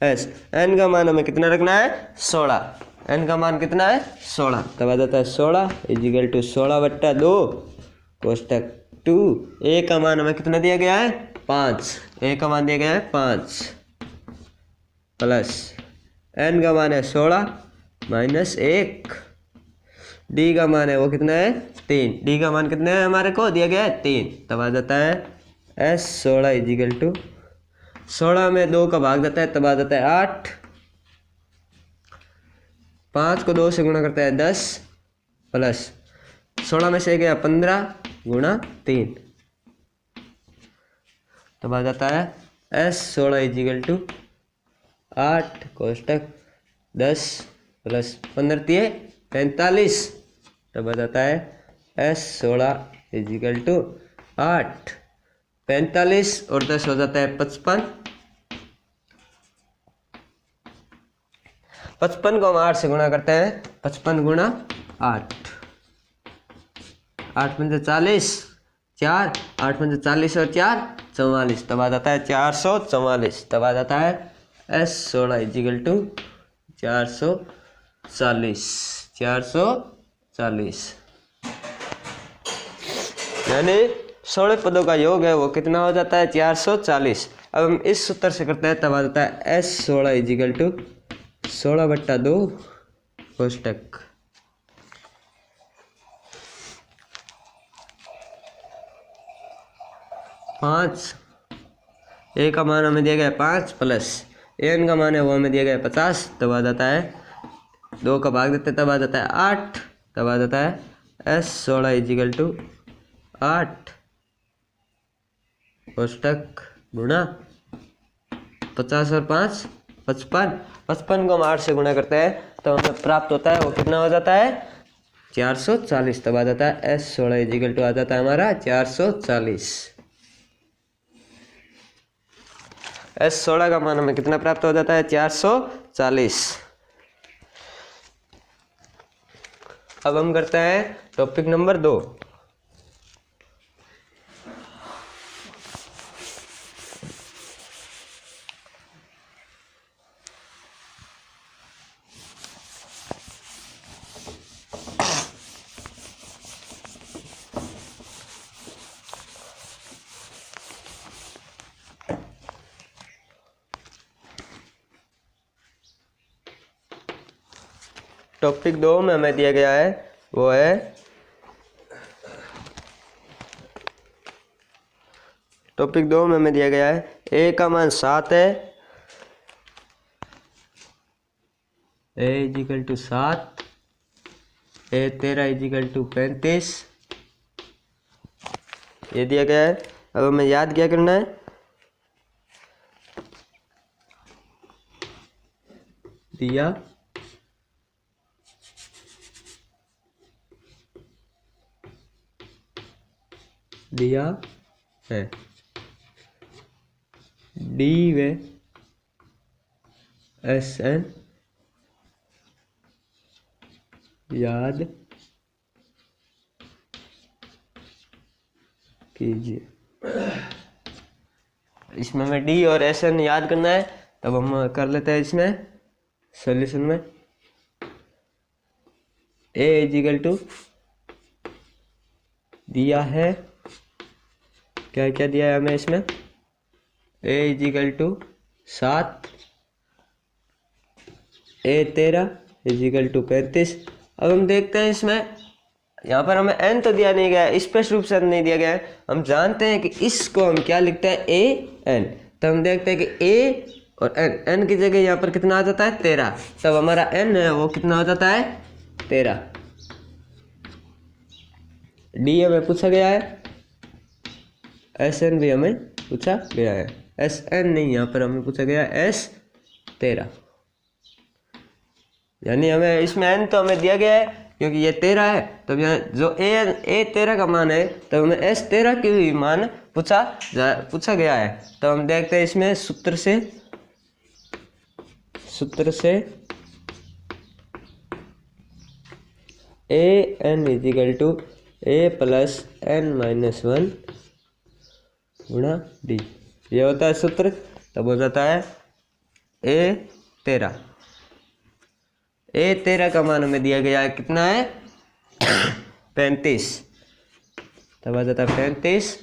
एस, एन का मान हमें कितना रखना है 16, एन का मान कितना है 16, तब आ जाता है 16 इजिकल टू 16/2 कोष्टक 2। ए का मान हमें कितना दिया गया है 5, ए का मान दिया गया है 5 प्लस एन का मान है 16 माइनस 1, डी का मान है वो कितना है 3, डी का मान कितना है हमारे को दिया गया है 3, तब आ जाता है एस 16 इजिकल टू 16 में 2 का भाग जाता है तब आ जाता है 8, 5 को 2 से गुणा करता है 10 प्लस 16 में से गया 15 गुणा 3, तब आ जाता है एस 16 इजिकल टू 8 कोष्टक 10 प्लस 15 3 45, तब आ जाता है एस 16 इजिकल टू 8 45 और 10 हो जाता है 55, 55 को हम 8 से गुणा करते हैं, 55 गुणा 8, 8 पंजे 40, 4 8 पंजे 40 और 4 44, तब आ जाता है 444, तब आ जाता है एस 16 इजिकल टू 440, 440 यानी 16 पदों का योग है वो कितना हो जाता है 440। अब हम इस सूत्र से करते हैं, तब आ जाता है एस 16 इजिकल टू 16/2 कोष्टक 5, ए का मान हमें दिया गया है 5 प्लस एन का मान है वो हमें दिया गया है 50, तब आ जाता है 2 का भाग देते तब आ जाता है 8, तब आ जाता है एस 16 इजिकल टू 8 कोष्टक गुणा 50 और 5 55, 55 को हम 8 से गुणा करते हैं तो हमें प्राप्त होता है वो कितना हो जाता है 440, तब आ जाता है एस 16 इजिकल टू आ जाता है हमारा 440। एस 16 का मान हमें कितना प्राप्त हो जाता है 440। अब हम करते हैं टॉपिक नंबर 2। टॉपिक 2 में हमें दिया गया है वो है टॉपिक 2 में हमें दिया गया है ए का मान 7 है, A equal to 7, A 13 equal to 35 ये दिया गया है। अब हमें याद क्या करना है, दिया है डी व एस एन याद कीजिए। इसमें हमें डी और एस एन याद करना है, तब हम कर लेते हैं इसमें सॉल्यूशन में। ए इजिकल टू दिया है, क्या क्या दिया है हमें इसमें, A equal to 7, A 13 equal to 35। अब हम देखते हैं इसमें यहाँ पर हमें एन तो दिया नहीं गया है, स्पष्ट रूप से नहीं दिया गया है। हम जानते हैं कि इसको हम क्या लिखते हैं ए एन, तो हम देखते हैं कि ए और एन, एन की जगह यहाँ पर कितना आ जाता है 13, तब हमारा एन है वो कितना हो जाता है 13। डी हमें पूछा गया है, एस एन भी हमें पूछा गया है, एस एन नहीं, यहाँ पर हमें पूछा गया है एस 13, यानी हमें इसमें एन तो हमें दिया गया है क्योंकि ये 13 है, तब यहाँ जो ए 13 का मान है तब हमें एस 13 की भी मान पूछा गया है। तो हम देखते हैं इसमें सूत्र से A N is equal to A plus N minus one गुणा डी, ये होता है सूत्र। तब हो जाता है A13। A13 का मान हमें दिया गया है कितना है 35। तब आ जाता है 35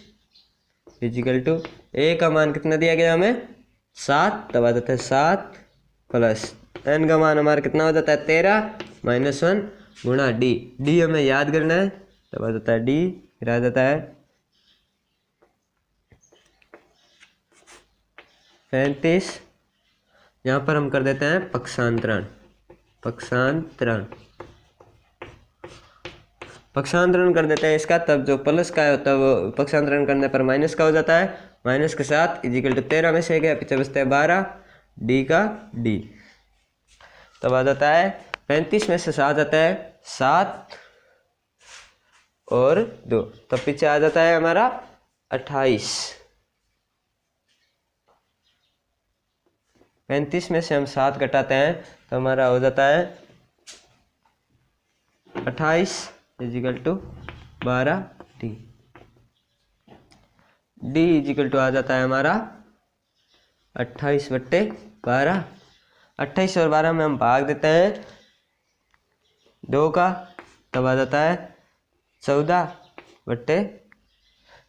इजिकल टू ए का मान कितना दिया गया हमें 7। तब आ जाता है 7 प्लस एन का मान हमारा कितना हो जाता है 13 माइनस 1 गुणा डी। डी हमें याद करना है। तब आ जाता है डी, फिर आ जाता है 35। यहाँ पर हम कर देते हैं पक्षांतरण। पक्षांतरण कर देते हैं इसका। तब जो प्लस का है तब पक्षांतरण करने पर माइनस का हो जाता है। माइनस के 7 इजिकल टू 13 में से गया, पीछे बचता है 12 डी का डी। तब आ जाता है 35 में से 7 आता है 7 और 2, तब पीछे आ जाता है हमारा 28। 35 में से हम 7 घटाते हैं तो हमारा हो जाता है 28 इजिकल टू 12 डी। डी इजिकल टू आ जाता है हमारा 28/12। 28 और 12 में हम भाग देते हैं 2 का, तब आ जाता है 14/,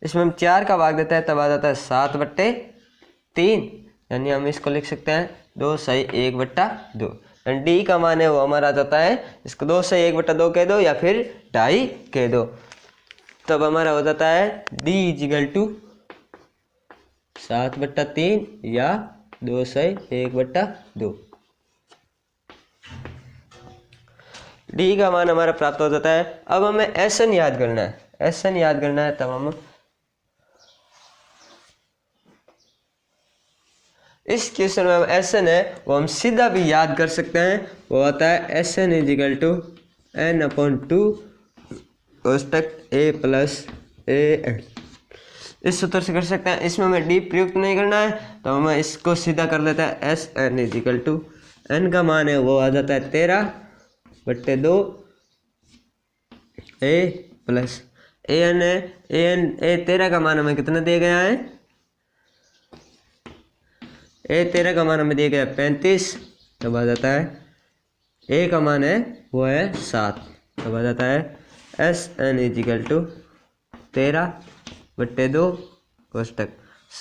इसमें हम 4 का भाग देते हैं तब आ जाता है 7/3। यानी हम इसको लिख सकते हैं 2 सही 1/2। डी का मान है वो हमारा आ जाता है, इसको 2 सही 1/2 कह दो या फिर 2.5 कह दो। तब हमारा हो जाता है डी इजिकल टू 7/3 या 2 सही 1/2। डी का मान हमारा प्राप्त हो जाता है। अब हमें एसन याद करना है। एसन याद करना है तब हम इस क्वेश्चन में हम एसन है वो हम सीधा भी याद कर सकते हैं। वो आता है एसन इजिकल टू n/2 कोष्टक a प्लस ए एन। इस सूत्र से कर सकते हैं। इसमें हमें डी प्रयुक्त नहीं करना है तो हमें इसको सीधा कर लेते हैं। S N is equal to N का मान है वो आ जाता है 13/2 ए प्लस ए एन है। ए 13 का मान हमें कितना दिया गया है, A13 का मान हमें दिया गया 35। तब आ जाता है ए का मान है वो है 7। तब आ जाता है एस एन इजिकल टू 13/2 कोष्टक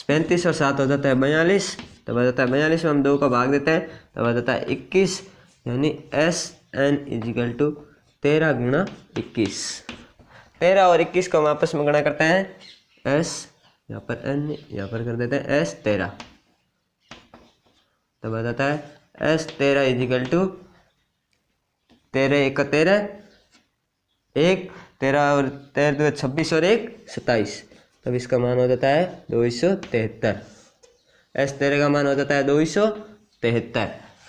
35 और 7 हो जाता है 42। तब आ जाता है 42 में हम 2 का भाग देते हैं तब आ जाता है 21। यानी एस एन इजिकल टू 13 गुणा 21। 13 और 21 को हम आपस में गुणा करते हैं। एस यहाँ पर एन यहाँ पर कर देते हैं एस 13। तब आ जाता है एस 13 इजिकल टू 13 1 13 1 13 और 13 2 26 और 1 27। तब इसका मान हो जाता है 273। एस 13 का मान हो जाता है 273।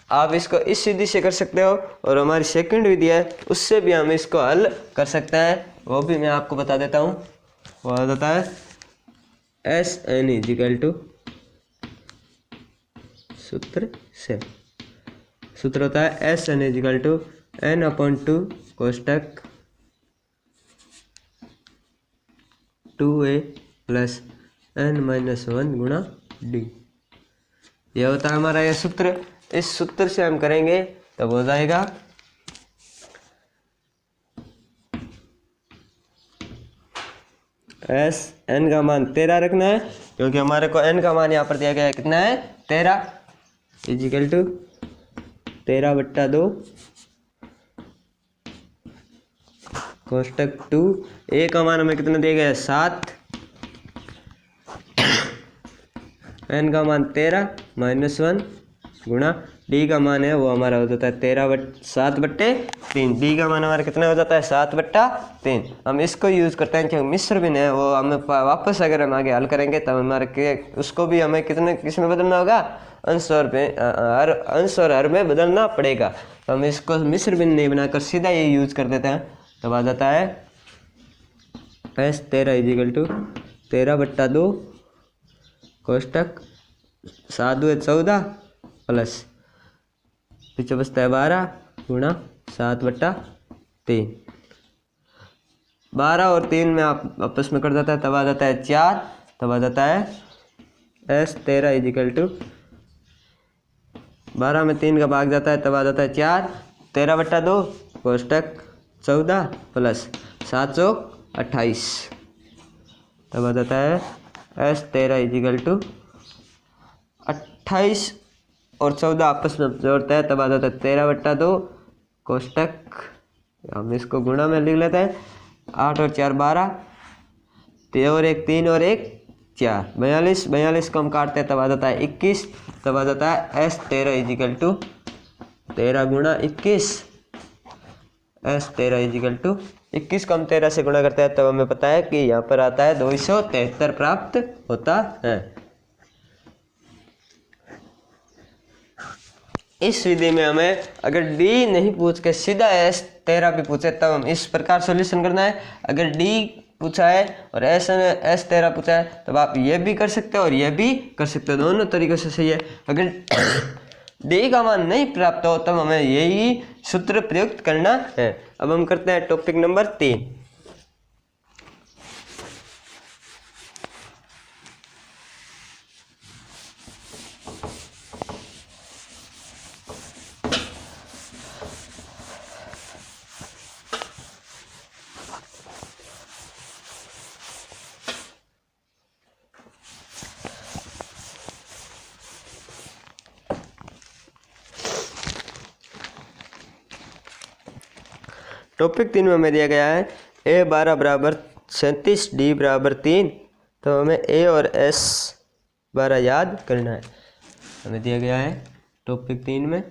आप इसको इस विधि से कर सकते हो और हमारी सेकंड विधि है उससे भी हम इसको हल कर सकते हैं, वो भी मैं आपको बता देता हूँ। वो आ जाता है एस एन इजिकल टू सूत्र से, सूत्र होता है S N is equal to n/2 कोष्टक 2a प्लस n-1 गुणा डी। यह होता है हमारा यह सूत्र। इस सूत्र से हम करेंगे तब हो जाएगा एस एन का मान 13 रखना है क्योंकि हमारे को एन का मान यहाँ पर दिया गया है कितना है 13 इजिकल टू 13/2 कोष्टक 2 ए का मान हमें कितना दिया गया है 7। एन का मान 13 -1 गुणा डी का मान है वो हमारा हो जाता है 7/3। डी का मान हमारा कितना हो जाता है 7/3। हम इसको यूज़ करते हैं क्योंकि मिश्र भिन्न है वो हमें वापस अगर हम आगे हल करेंगे तब हमारे उसको भी हमें किस में बदलना होगा, अंश और हर में बदलना पड़ेगा। तो हम इसको मिश्र भिन्न नहीं बनाकर सीधा ये यूज कर देते हैं। तब आ जाता है एस 13 इजिकल टू 13/2 कोष्टक 7 2 14 प्लस पीछे बचता है 12 गुणा 7/3। 12 और 3 में आप आपस में कट जाता है, तब आ जाता है 4, तब आ जाता है S 13 इजिकल टू 12 में 3 का भाग जाता है, तब आ जाता है 4, 13/2 कोष्टक 14 प्लस 7 चौक 28, तब आ जाता है S 13 इजिकल टू 28 और 14 आपस में जोड़ता है, तब आ जाता है 13/2 कोष्टक, हम इसको गुणा में लिख लेते हैं, 8 और 4 12, 3 और 1 3 और 1 4, 42 को हम काटते हैं, तब आ जाता है 21, तब आ जाता है S 13 इजिकल टू 13 गुणा 21, S 13 इजिकल टू 21 को हम 13 से गुणा करते हैं, तब हमें पता है कि यहाँ पर आता है 273 प्राप्त होता है। इस विधि में हमें अगर D नहीं पूछ के सीधा S 13 भी पूछे तब हम इस प्रकार सॉल्यूशन करना है। अगर D पूछा है और S 13 पूछा है तब आप ये भी कर सकते हो और ये भी कर सकते हो, दोनों तरीकों से सही है। अगर D का मान नहीं प्राप्त हो तब हमें यही सूत्र प्रयुक्त करना है। अब हम करते हैं टॉपिक नंबर 3। टॉपिक 3 में हमें दिया गया है A12 बराबर 37 D बराबर 3, तो हमें A और S 12 याद करना है। हमें दिया गया है टॉपिक 3 में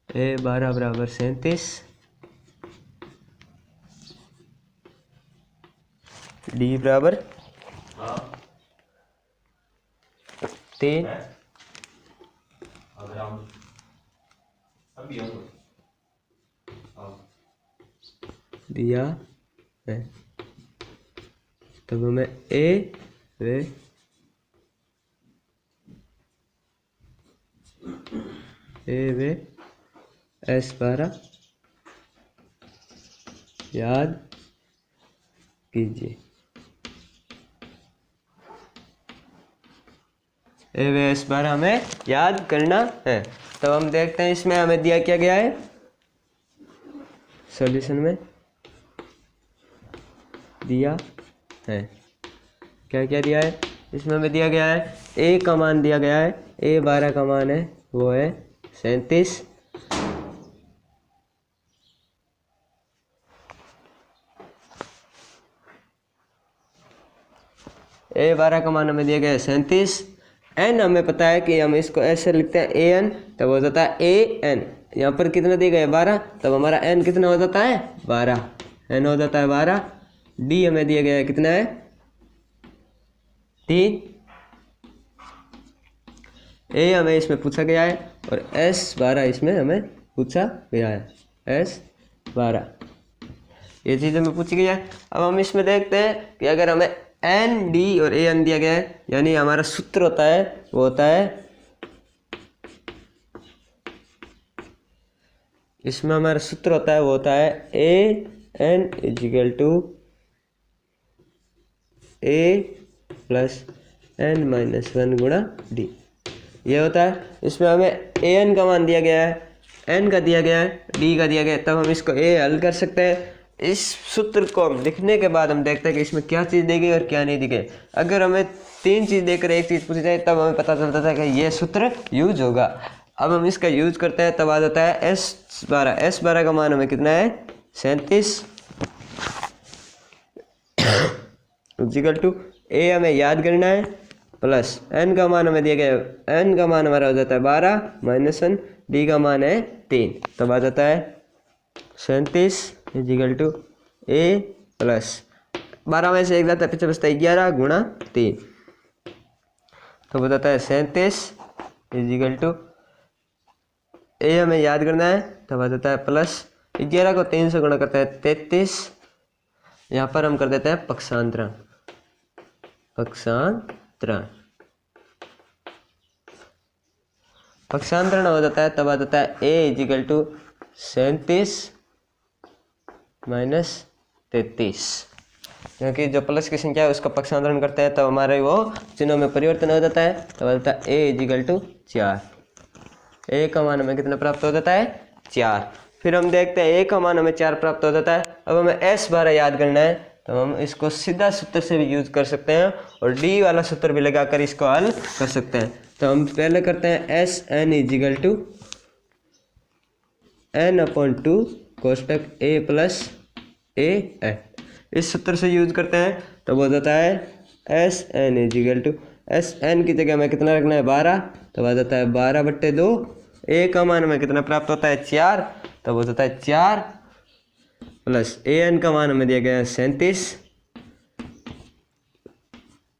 A12 बराबर 37 D बराबर 3 दिया है, तब हमें A व S 12 याद कीजिए। A व S 12 हमें याद करना है। तब हम देखते हैं इसमें हमें दिया क्या गया है, सॉल्यूशन में दिया है क्या क्या दिया है, इसमें हमें दिया गया है A का मान दिया गया है, A12 का मान है वो है 37, A12 का मान हमें दिया गया है 37, N हमें पता है कि हम इसको ऐसे लिखते हैं AN, तब हो जाता है AN, यहाँ पर कितना दिया गया है 12, तब हमारा N कितना हो जाता है 12, N हो जाता है 12। D हमें दिया गया है कितना है 3, A हमें इसमें पूछा गया है और S 12 इसमें हमें पूछा गया है, S 12 ये चीज़ हमें पूछी गई है। अब हम इसमें देखते हैं कि अगर हमें N D और AN दिया गया है, यानी हमारा सूत्र होता है वो होता है, इसमें हमारा सूत्र होता है वो होता है AN equal to A plus N minus 1 गुणा D, ये होता है। इसमें हमें AN का मान दिया गया है, N का दिया गया है, D का दिया गया है, तब हम इसको A हल कर सकते हैं। इस सूत्र को हम लिखने के बाद हम देखते हैं कि इसमें क्या चीज़ दी गई और क्या नहीं दी गई। अगर हमें 3 चीज़ देकर एक चीज़ पूछी जाए तब हमें पता चलता था कि ये सूत्र यूज होगा। अब हम इसका यूज करते हैं, तब आ जाता है S 12 का मान हमें कितना है 37 इक्वल टू A हमें याद करना है प्लस N का मान हमें दिया गया है, N का मान हमारा हो जाता है 12 माइनस 1, D का मान है 3, तब आ जाता है 37 इजिकल टू A प्लस 12 में से 1 जाता है, पीछे बचता है 11 गुणा 3, तो बताता है 37 इजिकल टू A हमें याद करना है, तब आ जाता है प्लस 11 को 3 से गुणा करता है 33, यहाँ पर हम कर देते हैं पक्षांतरण, पक्षांतरण हो जाता है, तब आ जाता है A इजिकल टू 37 माइनस 33, क्योंकि जो प्लस की संख्या है उसका पक्षांतरण करते हैं तो हमारे वो चिन्हों में परिवर्तन हो जाता है। तो बोलता है ए इजिकल टू 4, ए का मान हमें कितना प्राप्त हो जाता है 4। फिर हम देखते हैं ए का मान हमें 4 प्राप्त हो जाता है। अब हमें एस 12 याद करना है, तो हम इसको सीधा सूत्र से भी यूज कर सकते हैं और डी वाला सूत्र भी लगाकर इसको हल कर सकते हैं। तो हम पहले करते हैं S N is equal to N upon 2 कोष्टक ए प्लस ए एन, इस सूत्र से यूज करते हैं। तो वो जाता है S N is equal to, S N की जगह में कितना रखना है 12, तो वो जाता है 12/2। ए का मान हमें कितना प्राप्त होता है 4, तो वो जाता है 4 प्लस ए एन का मान हमें दिया गया है 37,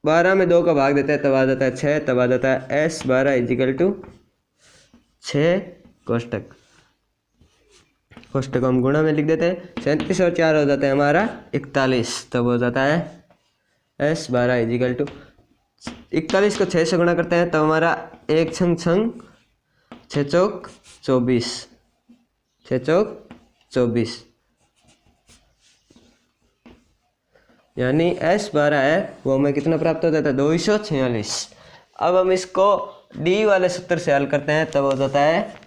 12 में 2 का भाग देते हैं तब आ जाता है 6, तब आ जाता है एस 12 इजिकल टू 6 कोष्टक कोष्टक हम गुणा में लिख देते हैं, 37 और 4 हो जाता है हमारा 41, तब हो जाता है एस 12 इजिकल टू 41 को 6 से गुणा करते हैं तब हमारा 1 छंग 6 चौक 24, 6 चौक 24, यानी एस 12 है वो हमें कितना प्राप्त हो जाता है 246। अब हम इसको डी वाले सूत्र से हल करते हैं तब हो जाता है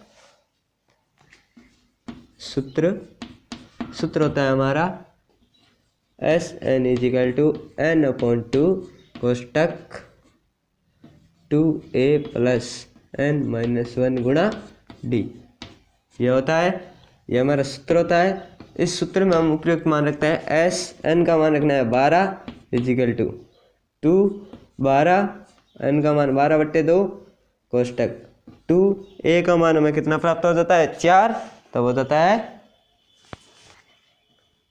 सूत्र होता है हमारा S N is equal to N upon 2 कोष्टक 2a प्लस एन माइनस 1 गुणा डी, ये होता है, ये हमारा सूत्र होता है। इस सूत्र में हम उपयुक्त मान रखते हैं एस एन का मान रखना है 12 इजिकल टू 2 12, एन का मान 12/2 कोष्टक 2, ए का मान हमें कितना प्राप्त हो जाता है 4, तो हो जाता है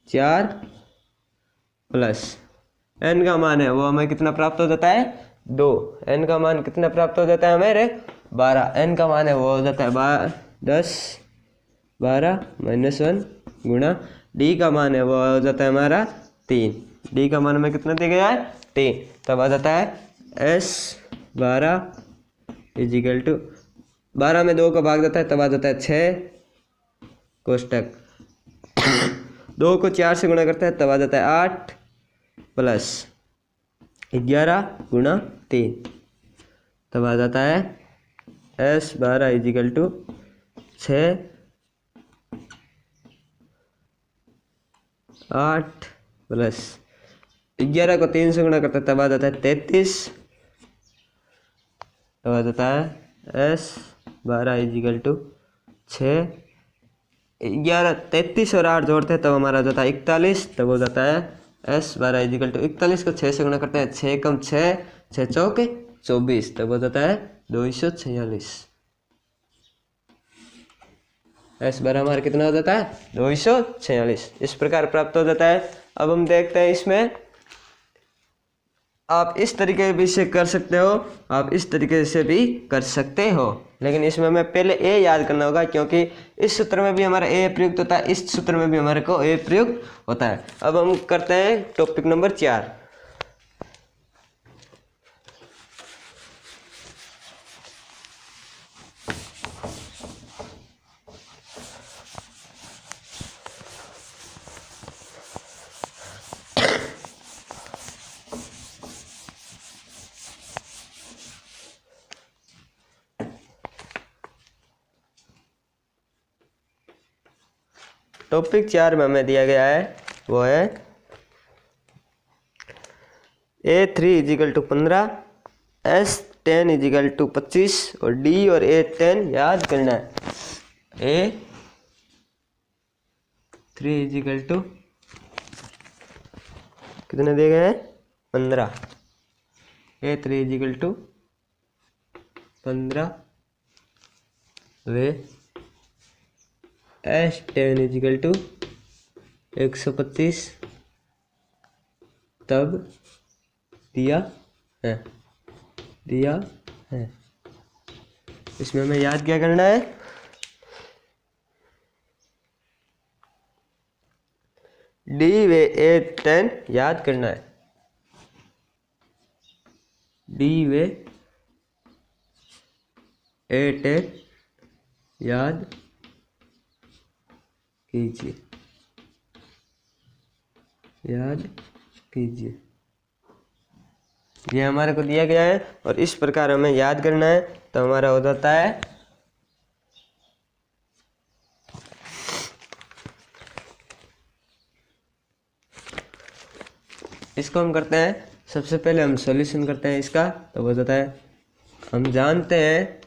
4 प्लस एन का मान है वो हमें कितना प्राप्त हो जाता है 2, एन का मान कितना प्राप्त हो जाता है हमारे 12, एन का मान है वो हो जाता है 10 12 माइनस 1 गुणा डी का मान है वो हो जाता है हमारा 3, डी का मान हमें कितना दिया गया है 3, तब आ जाता है एस 12 इजिकल टू 12 में 2 का भाग जाता है तब आ जाता है 6 कोष्टक 2 को 4 से गुणा करता है तब आ जाता है 8 प्लस 11 गुणा 3, तब आ जाता है एस 12 इजिकल टू 6 8 प्लस 11 को 3 से गुणा करता है तब आ जाता है 33, तब आ जाता है एस 12 इजिकल टू 6 11 33 और 8 जोड़ते हैं तब हमारा हो जाता है 41, तब हो जाता है एस 12 इजिकल टू 41 को 6 से गुणा करते हैं 6 कम 6 6 चौक 24, तब हो जाता है 246, एस 12 हमारा कितना हो जाता है 246, इस प्रकार प्राप्त हो जाता है। अब हम देखते हैं इसमें आप इस तरीके भी से कर सकते हो, आप इस तरीके से भी कर सकते हो, लेकिन इसमें हमें पहले ए याद करना होगा क्योंकि इस सूत्र में भी हमारा ए प्रयुक्त होता है, इस सूत्र में भी हमारे को ए प्रयुक्त होता है। अब हम करते हैं टॉपिक नंबर 4। टॉपिक 4 में हमें दिया गया है वो है A3 equal to 15, S10 is equal to 25 और D और A10 याद करना है। A3 इजिकल टू कितने दिए गए हैं 15, A3 इजिकल टू 15 वे S10 इजिकल टू 125 तब दिया है इसमें हमें याद क्या करना है D वे A10 याद करना है, D वे A10 याद कीजिए, याद कीजिए। ये हमारे को दिया गया है और इस प्रकार हमें याद करना है। तो हमारा हो जाता है इसको हम करते हैं, सबसे पहले हम सॉल्यूशन करते हैं इसका। तो हो जाता है हम जानते हैं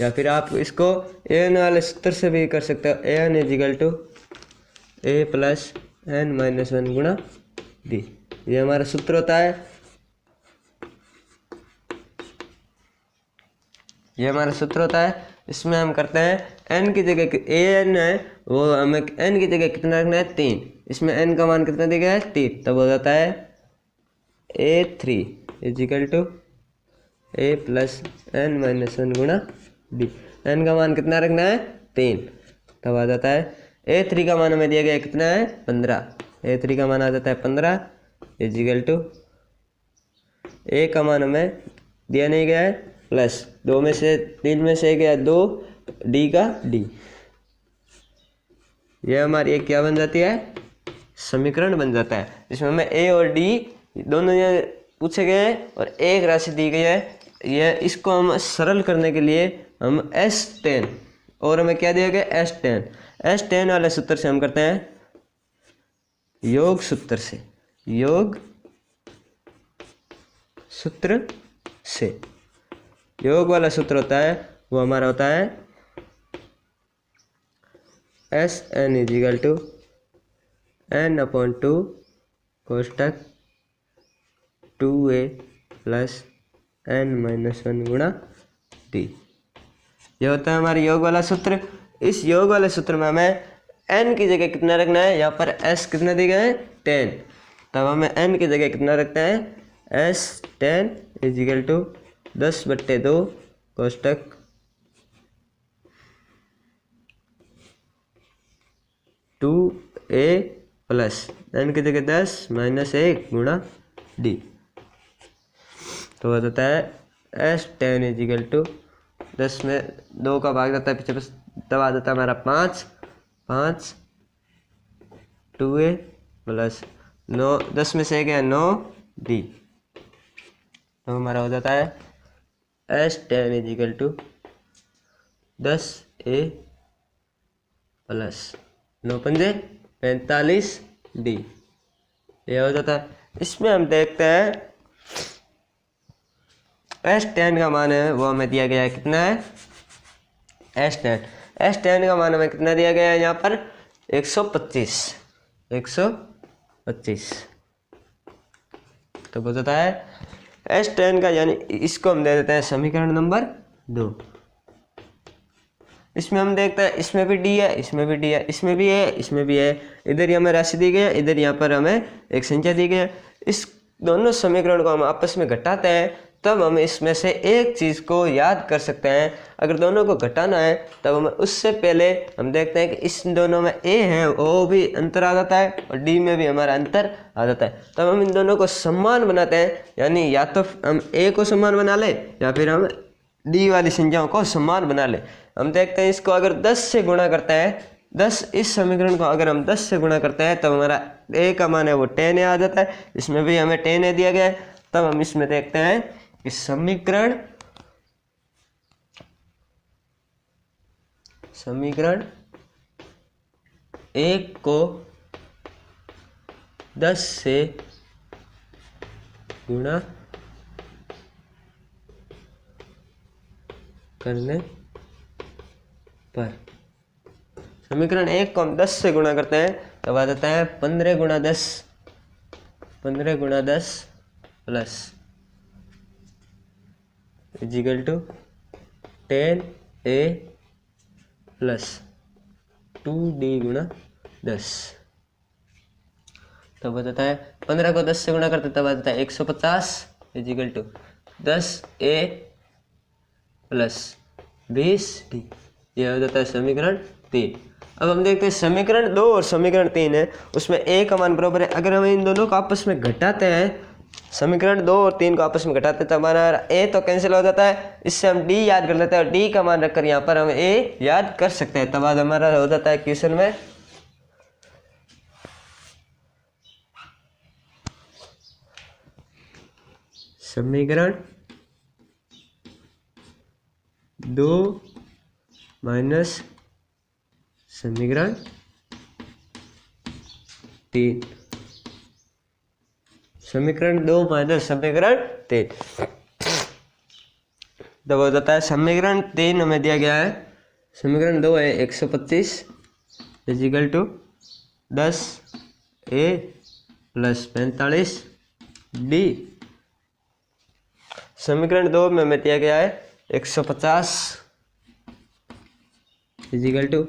या फिर आप इसको एन वाले सूत्र से भी कर सकते हो। N is equal to A plus N minus one गुणा डी, ये हमारा सूत्र होता है। ये हमारा सूत्र होता है। इसमें हम करते हैं n की जगह ए एन है, वो हमें n की जगह कितना रखना है 3। इसमें n का मान कितना दिया गया है 3, तब हो जाता है A3 equal to A plus N minus one गुणा डी। n का मान कितना रखना है 3, तब आ जाता है A3 का मान हमें दिया गया है कितना है 15। A3 का मान आ जाता है 15 इजिकल टू ए का मान हमें दिया नहीं गया है प्लस 2 में से 3 में से गया 2 डी का डी। ये हमारी एक क्या बन जाती है समीकरण बन जाता है, जिसमें हमें ए और डी दोनों ये पूछे गए हैं और एक राशि दी गई है। ये इसको हम सरल करने के लिए हम S10 और हमें क्या दिया गया S10 वाले सूत्र से हम करते हैं योग सूत्र से, योग वाला सूत्र होता है वो हमारा होता है Sn इजिकल टू n/2 कोष्टक 2a plus n minus one गुणा डी। ये होता है हमारे योग वाला सूत्र। इस योग वाले सूत्र में हमें n की जगह कितना रखना है, यहाँ पर s कितना दिया गया है 10, तब हमें n की जगह कितना रखते हैं S10 इजिकल टू 10/2 कोष्टक 2a प्लस n की जगह 10 माइनस 1 गुणा डी। तो हो जाता है S10 इजिकल टू 10 में 2 का भाग जाता है पीछे, बस तब आ जाता है हमारा 5 2a प्लस 9 10 में से गया 9 डी। तो हमारा हो जाता है S10 is equal to 10a plus 9 पंजे 45 डी। ये हो जाता है। इसमें हम देखते हैं S10 का मान है वो हमें दिया गया है कितना है S10 का मान हमें कितना दिया गया है यहाँ पर 125। तो हो जाता है S10 का, यानी इसको हम दे देते हैं समीकरण नंबर 2। इसमें हम देखते हैं इसमें भी डी है, इसमें भी डी है, इसमें भी है, इसमें भी है। इधर हमें राशि दी गई है, इधर यहाँ पर हमें एक संख्या दी गई है। इस दोनों समीकरण को हम आपस में घटाते हैं तब हम इसमें से एक चीज़ को याद कर सकते हैं। अगर दोनों को घटाना है तब हमें उससे पहले हम देखते हैं कि इस दोनों में ए है वो भी अंतर आ जाता है और डी में भी हमारा अंतर आ जाता है। तब हम इन दोनों को समान बनाते हैं, यानी या तो हम ए को समान बना ले या फिर हम डी वाली संख्याओं को समान बना ले। हम देखते हैं इसको अगर 10 से गुणा करते हैं, 10 इस समीकरण को अगर हम 10 से गुणा करते हैं तब हमारा ए का मान है वो 10 आ जाता है। इसमें भी हमें 10 दिया गया है। तब हम इसमें देखते हैं कि समीकरण 1 को 10 से गुणा करने पर, समीकरण 1 को हम 10 से गुणा करते हैं तब आ जाता है 15 गुणा 10 plus is equal to 10a plus 2d गुणा 10। तब हो जाता है 15 को 10 से गुणा करते तब आ जाता है 150 is equal to 10a plus 20d। यह हो जाता है समीकरण 3। अब हम देखते हैं समीकरण 2 और समीकरण 3 है, उसमें a का मान बराबर है। अगर हम इन दोनों को आपस में घटाते हैं समीकरण 2 और 3 को आपस में घटाते हैं तो हमारा ए तो कैंसिल हो जाता है, इससे हम डी याद कर लेते हैं और डी का मान रखकर यहाँ पर हम ए याद कर सकते हैं। तब बाद हमारा हो जाता है क्वेश्चन में समीकरण 2 माइनस समीकरण 3, समीकरण 2 माइनस समीकरण 3। तब हो जाता है समीकरण 3 हमें दिया गया है, समीकरण 2 है 125 is equal to 10 a plus 45 d. समीकरण 2 में हमें दिया गया है 150 इजिकल टू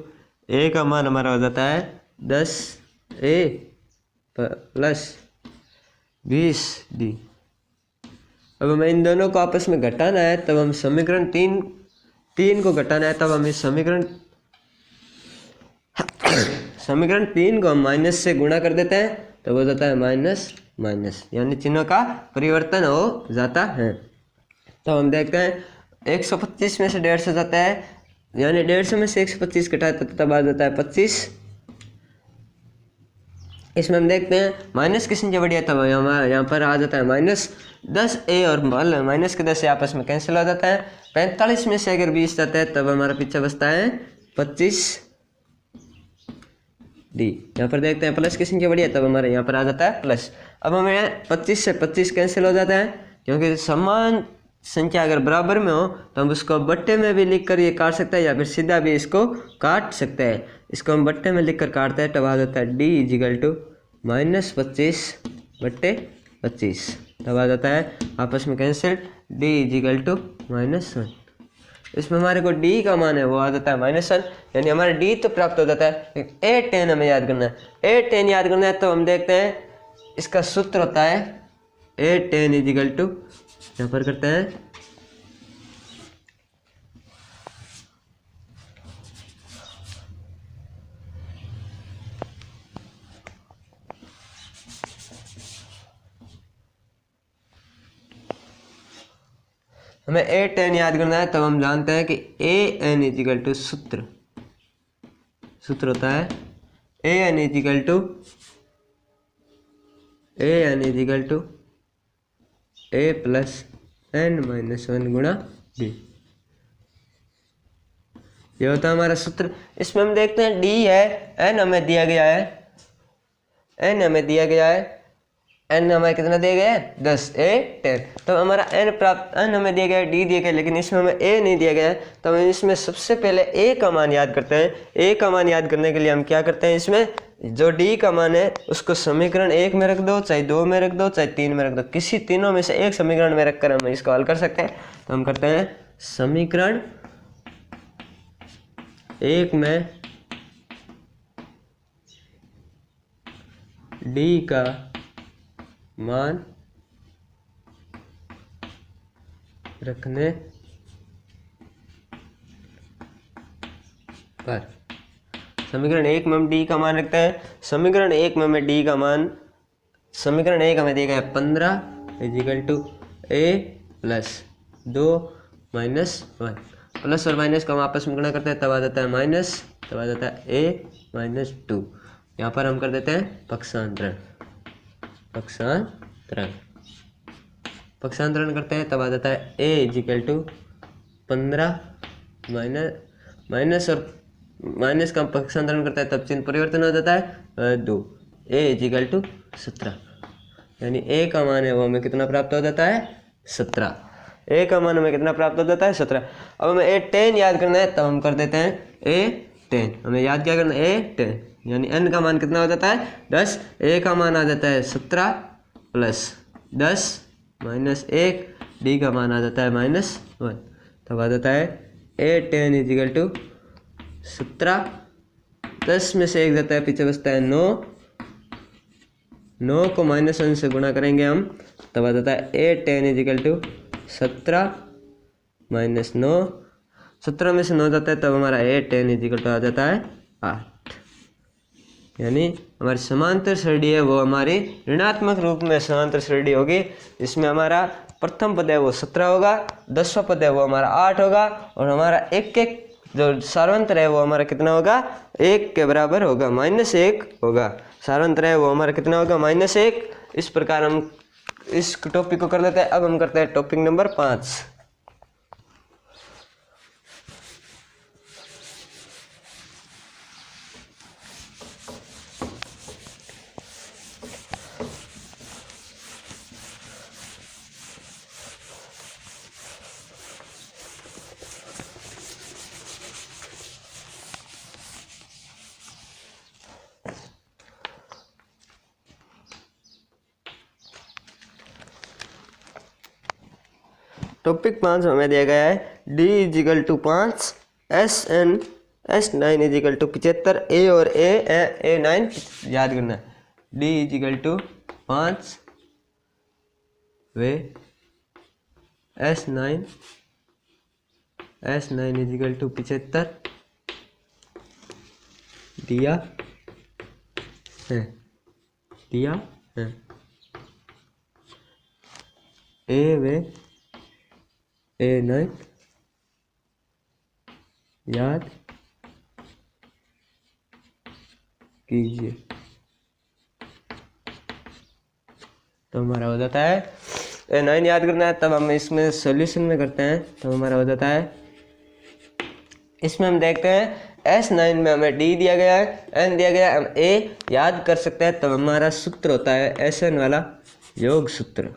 ए का मान हमारा हो जाता है 10 ए प्लस 20 डी। अब हमें इन दोनों को आपस में घटाना है, तब हम समीकरण 3 को घटाना है, तब हम इस समीकरण 3 को हम माइनस से गुणा कर देते हैं, तब हो जाता है माइनस माइनस, यानी चिन्हों का परिवर्तन हो जाता है। तो हम देखते हैं 125 में से 150 जाता है, यानी 150 में से 125 घटाते तब आ जाता है 25। इसमें हम देखते हैं माइनस की संख्या बढ़िया, तब यहाँ पर आ जाता है माइनस 10 ए और माइनस के 10 आपस में कैंसिल हो जाता है। 45 में से अगर 20 जाता है तब हमारा पीछे बचता है 25 डी। यहाँ पर देखते हैं प्लस की संख्या बढ़िया, तब हमारे यहाँ पर आ जाता है प्लस। अब हमें 25 से 25 कैंसिल हो जाता है, क्योंकि समान संख्या अगर बराबर में हो तो हम उसको बट्टे में भी लिख कर ये काट सकते हैं, या फिर सीधा भी इसको काट सकते हैं। इसको हम बट्टे में लिख कर काटते हैं, तब आ जाता है डी इजिकल टू माइनस 25 बट्टे 25। तब आ जाता है आपस में कैंसिल डी इजिकल टू -1। इसमें हमारे को डी का मान है वो आ जाता है -1, यानी हमारा डी तो प्राप्त हो जाता है। ए 10 हमें याद करना है, ए 10 याद करना है, तो हम देखते हैं इसका सूत्र होता है ए 10 इजिकल टू, यहाँ पर करते हैं हमें ए 10 याद करना है, तब हम जानते हैं कि ए एन इजिकल टू सूत्र होता है a N is equal to A plus N minus 1 गुणा डी। ये होता है हमारा सूत्र। इसमें हम देखते हैं डी है, एन हमें दिया गया है, एन हमें कितना दिया गया है 10 ए 10। तो हमारा एन प्राप्त, एन हमें दिया गया है, डी दिया गया है, लेकिन इसमें हमें ए नहीं दिया गया है। तो हम इसमें सबसे पहले ए का मान याद करते हैं। ए का मान याद करने के लिए हम क्या करते हैं, इसमें जो डी का मान है उसको समीकरण 1 में रख दो, चाहे 2 में रख दो, चाहे 3 में रख दो, किसी तीनों में से एक समीकरण में रखकर हम इसको हल कर सकते हैं। तो हम करते हैं समीकरण 1 में डी का मान रखने पर, समीकरण 1 में हम डी का मान रखते हैं। समीकरण 1 में हमें डी का मान, समीकरण 1 हमें दिया गया है 15 is equal to A plus 2 minus 1। Plus और माइनस को हम आपस में गुणा करते हैं, तब आ जाता है माइनस, तब आ जाता है ए माइनस 2। यहाँ पर हम कर देते हैं पक्षांतरण करते हैं, तब आ जाता है ए इजिकल टू 15 माइनस और माइनस का पक्षांतरण करता है, तब चिन्ह परिवर्तन हो जाता है 2, ए इजिकल टू 17, यानी ए का मान है वो हमें कितना प्राप्त हो जाता है 17। ए का मान हमें कितना प्राप्त हो जाता है 17। अब हमें ए 10 याद करना है, तब हम कर देते हैं ए 10। हमें याद क्या करना है ए 10, यानी एन का मान कितना हो जाता है 10, ए का मान आ जाता है 17 प्लस 10 माइनस 1, डी का मान आ जाता है -1। तब आ जाता है ए 10 इजिकल टू 17, 10 में से 1 जाता है, पीछे बचता है 9 को -1 से गुणा करेंगे हम, तब आ जाता है ए 10 इजिकल टू 17 माइनस 9, 17 में से 9 जाता है, तब हमारा ए 10 इजिकल टू आ जाता है 8। यानी हमारी समांतर श्रेणी है वो हमारी ऋणात्मक रूप में समांतर श्रेणी होगी। इसमें हमारा प्रथम पद है वो 17 होगा, 10वां पद है वो हमारा 8 होगा, और हमारा एक एक जो सार्वंतर है वो हमारा कितना होगा, 1 के बराबर होगा, -1 होगा। सार्वंतर है वो हमारा कितना होगा, -1। इस प्रकार हम इस टॉपिक को कर लेते हैं। अब हम करते हैं टॉपिक नंबर 5। टॉपिक 5 हमें दिया गया है D = 5, S9 = 75, A और A9 याद करना है। D = 5 वे S9 = 75 दिया है A वे A9 याद कीजिए। तो हमारा हो जाता है A9 याद करना है। तब हम इसमें सॉल्यूशन में करते हैं, तो हमारा हो जाता है, इसमें हम देखते हैं S9 में हमें D दिया गया है, N दिया गया है, हम A याद कर सकते हैं। तब हमारा सूत्र होता है SN वाला योग सूत्र।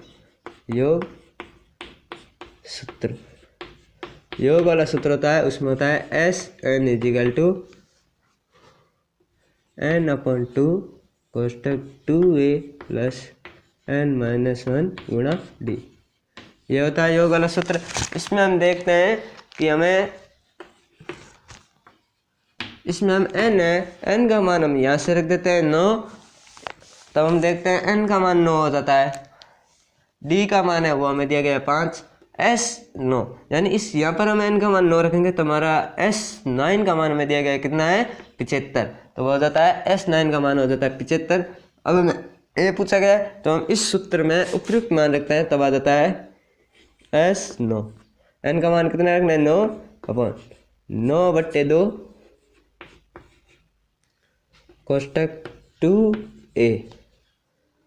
योग वाला सूत्र होता है, उसमें होता है SN = n/2 कोष्ठक 2a + n-1 गुणा D। ये होता है योग वाला सूत्र। इसमें हम देखते हैं कि इसमें हम n है, n का मान हम यहाँ से रख देते हैं 9। तब हम देखते हैं n का मान 9 हो जाता है, D का मान है वो हमें दिया गया है 5, S9 यानी इस यहाँ पर हम n का मान 9 रखेंगे तो हमारा S9 का मान हमें दिया गया है कितना है, 75। तो वो हो जाता है S9 का मान हो जाता है 75। अब हमें A पूछा गया है तो हम इस सूत्र में उपयुक्त मान रखते हैं, तब आ जाता है S9। n का मान कितना रखना है, 9/2 कोष्ठक 2a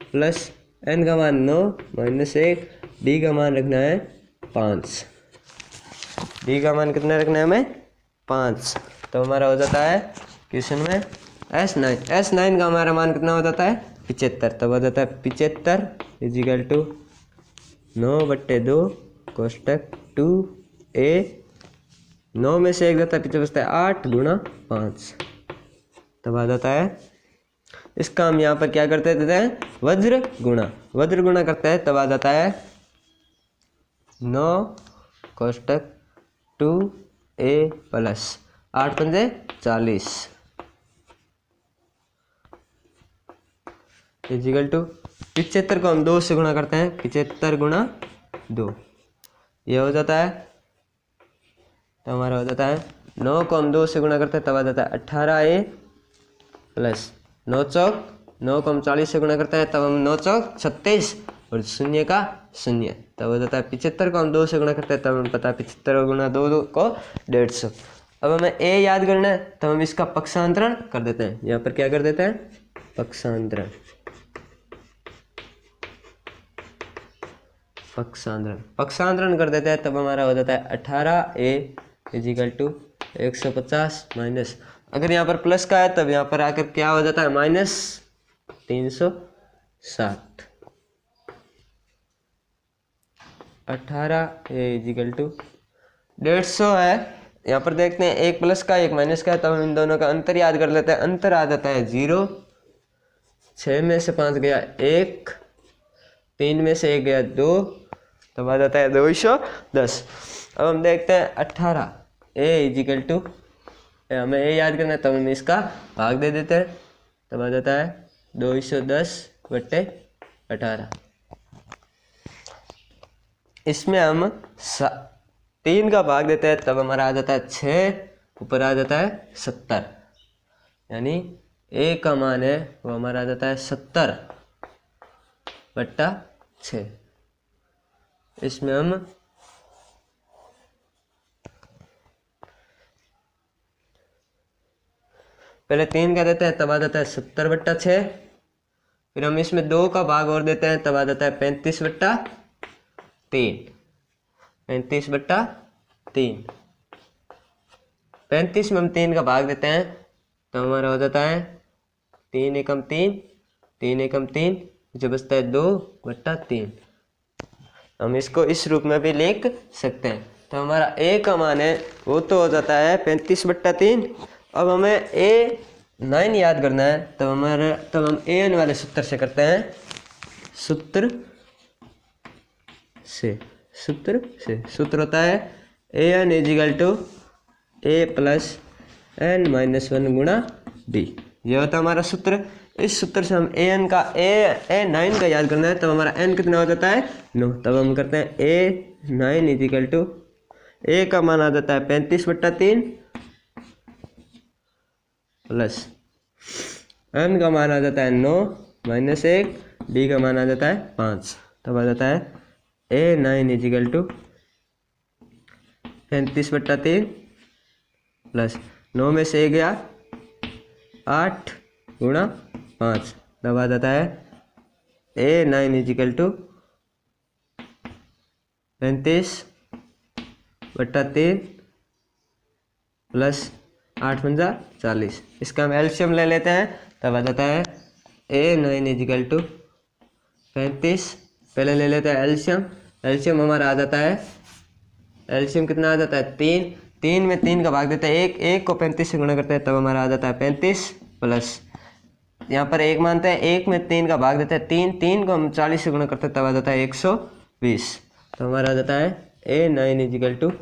प्लस n का मान 9 -1, D का मान रखना है 5। D का मान कितना रखना है हमें, 5। तो हमारा हो जाता है क्वेश्चन में S9 का हमारा मान कितना हो जाता है, 75। तब हो जाता है 75 = 9/2 कोष्ठक 2a, 9 में से 1 जाता है, पीछे बचता है 8 × 5। तब आ जाता है, इसका हम यहाँ पर क्या करते हैं, वज्र गुणा करते हैं। तब आ जाता है 9 कोष्ठक 2a प्लस 8 × 5 = 40 = 75 को हम 2 से गुणा करते हैं, 75 × 2 ये हो जाता है। तो हमारा हो जाता है 9 को हम 2 से गुणा करते हैं, तब आ जाता है 18a प्लस 9 चौक 9 को हम 40 से गुणा करते हैं, तब हम 9 चौक 36 और 0 का 0। तब हो जाता है 75 को हम 2 से गुणा करते हैं, तब हमें पता है 75 × 2 को 150। अब हमें A याद करना है, तब हम इसका पक्षांतरण कर देते हैं। यहाँ पर क्या कर देते हैं, पक्षांतरण कर देते हैं। तब हमारा हो जाता है 18a = 150 माइनस, अगर यहाँ पर प्लस का है तब यहाँ पर आकर क्या हो जाता है, -360। 18a = 150 है। यहाँ पर देखते हैं एक प्लस का एक माइनस का है, तब हम इन दोनों का अंतर याद कर लेते हैं। अंतर आ जाता है 0, 6 में से 5 गया 1, 3 में से 1 गया 2, तब आ जाता है 210। अब हम देखते हैं 18a = हमें A याद करना है, तब हम इसका भाग दे देते हैं। तब आ जाता है 210/18। इसमें हम 3 का भाग देते हैं, तब हमारा आ जाता है 6, ऊपर आ जाता है 70, यानी ए का मान है वो हमारा आ जाता है 70/6। इसमें हम पहले 3 का देते हैं तब आ जाता है 70/6। फिर हम इसमें 2 का भाग और देते हैं तब आ जाता है 35/3। 35/3। 35 में हम 3 का भाग देते हैं तो हमारा हो जाता है 3 एकम 3, 3 एकम 3, जो बचता है 2/3। हम इसको इस रूप में भी लिख सकते हैं। तो हमारा ए का मान है वो तो हो जाता है 35/3। अब हमें A9 याद करना है तब हम an वाले सूत्र से करते हैं। सूत्र होता है an = a + n-1 गुणा d। यह होता है हमारा सूत्र। इस सूत्र से हम an का A9 का याद करना है तब हमारा n कितना हो जाता है 9। तब हम करते हैं A9 = a का मान आ जाता है 35/3 प्लस n का मान आ जाता है 9 - 1, d का मान आ जाता है 5। तब आ जाता है A9 = 35/3 प्लस 9 में से 1 गया 8 गुणा 5। तब आ जाता है A9 = 35/3 प्लस 8 × 40। इसका हम एलसीएम ले लेते हैं तब आ जाता है A9 = 35। पहले ले लेते हैं एलसीएम हमारा आ जाता है, एलसीएम कितना आ जाता है 3। 3 में 3 का भाग देते हैं 1 को 35 से गुणा करते हैं तब हमारा आ जाता है 35 प्लस यहाँ पर 1 मानते हैं 1 में 3 का भाग देते हैं 3 को हम 40 से गुणा करते हैं तब आ जाता है 120। तो हमारा आ जाता है A9 =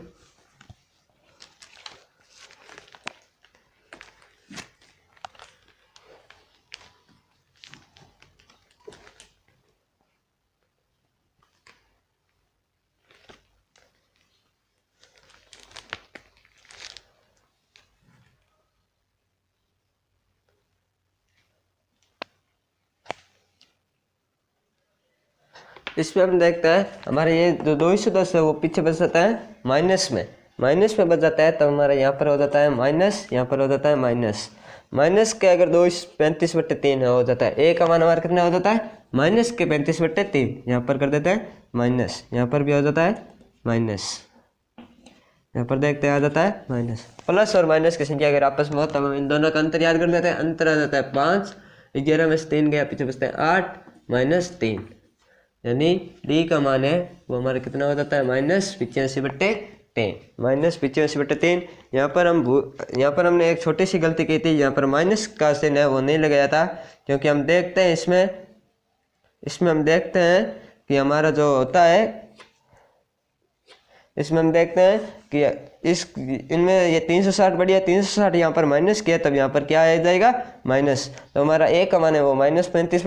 इसमें हम देखते हैं हमारे ये जो 210 है वो पीछे बच जाता है माइनस में बच जाता है तब हमारा यहाँ पर हो जाता है माइनस, यहाँ पर हो जाता है माइनस के अगर 35/3 हो जाता है। ए का मान हमारा कितना हो जाता है माइनस के 35/3। यहाँ पर कर देते हैं माइनस, यहाँ पर भी हो जाता है माइनस, यहाँ पर देखते हैं आ जाता है माइनस। प्लस और माइनस की संख्या अगर आपस में हो तब हम इन दोनों का अंतर याद कर लेते हैं। अंतर आ जाता है 5। 11 में से 3 गया पीछे बचता है 8 - 3, यानी डी का मान है वो हमारा कितना हो जाता है -85/3। -85/3। यहाँ पर हमने एक छोटी सी गलती की थी, यहाँ पर माइनस का चिन्ह है वो नहीं लगाया था, क्योंकि हम देखते हैं इसमें हम देखते हैं कि हमारा जो होता है इसमें हम देखते हैं कि इनमें ये 360 बढ़िया 360 यहाँ पर माइनस किया तब यहाँ पर क्या आ जाएगा माइनस। तो हमारा ए का मान है वो -35/3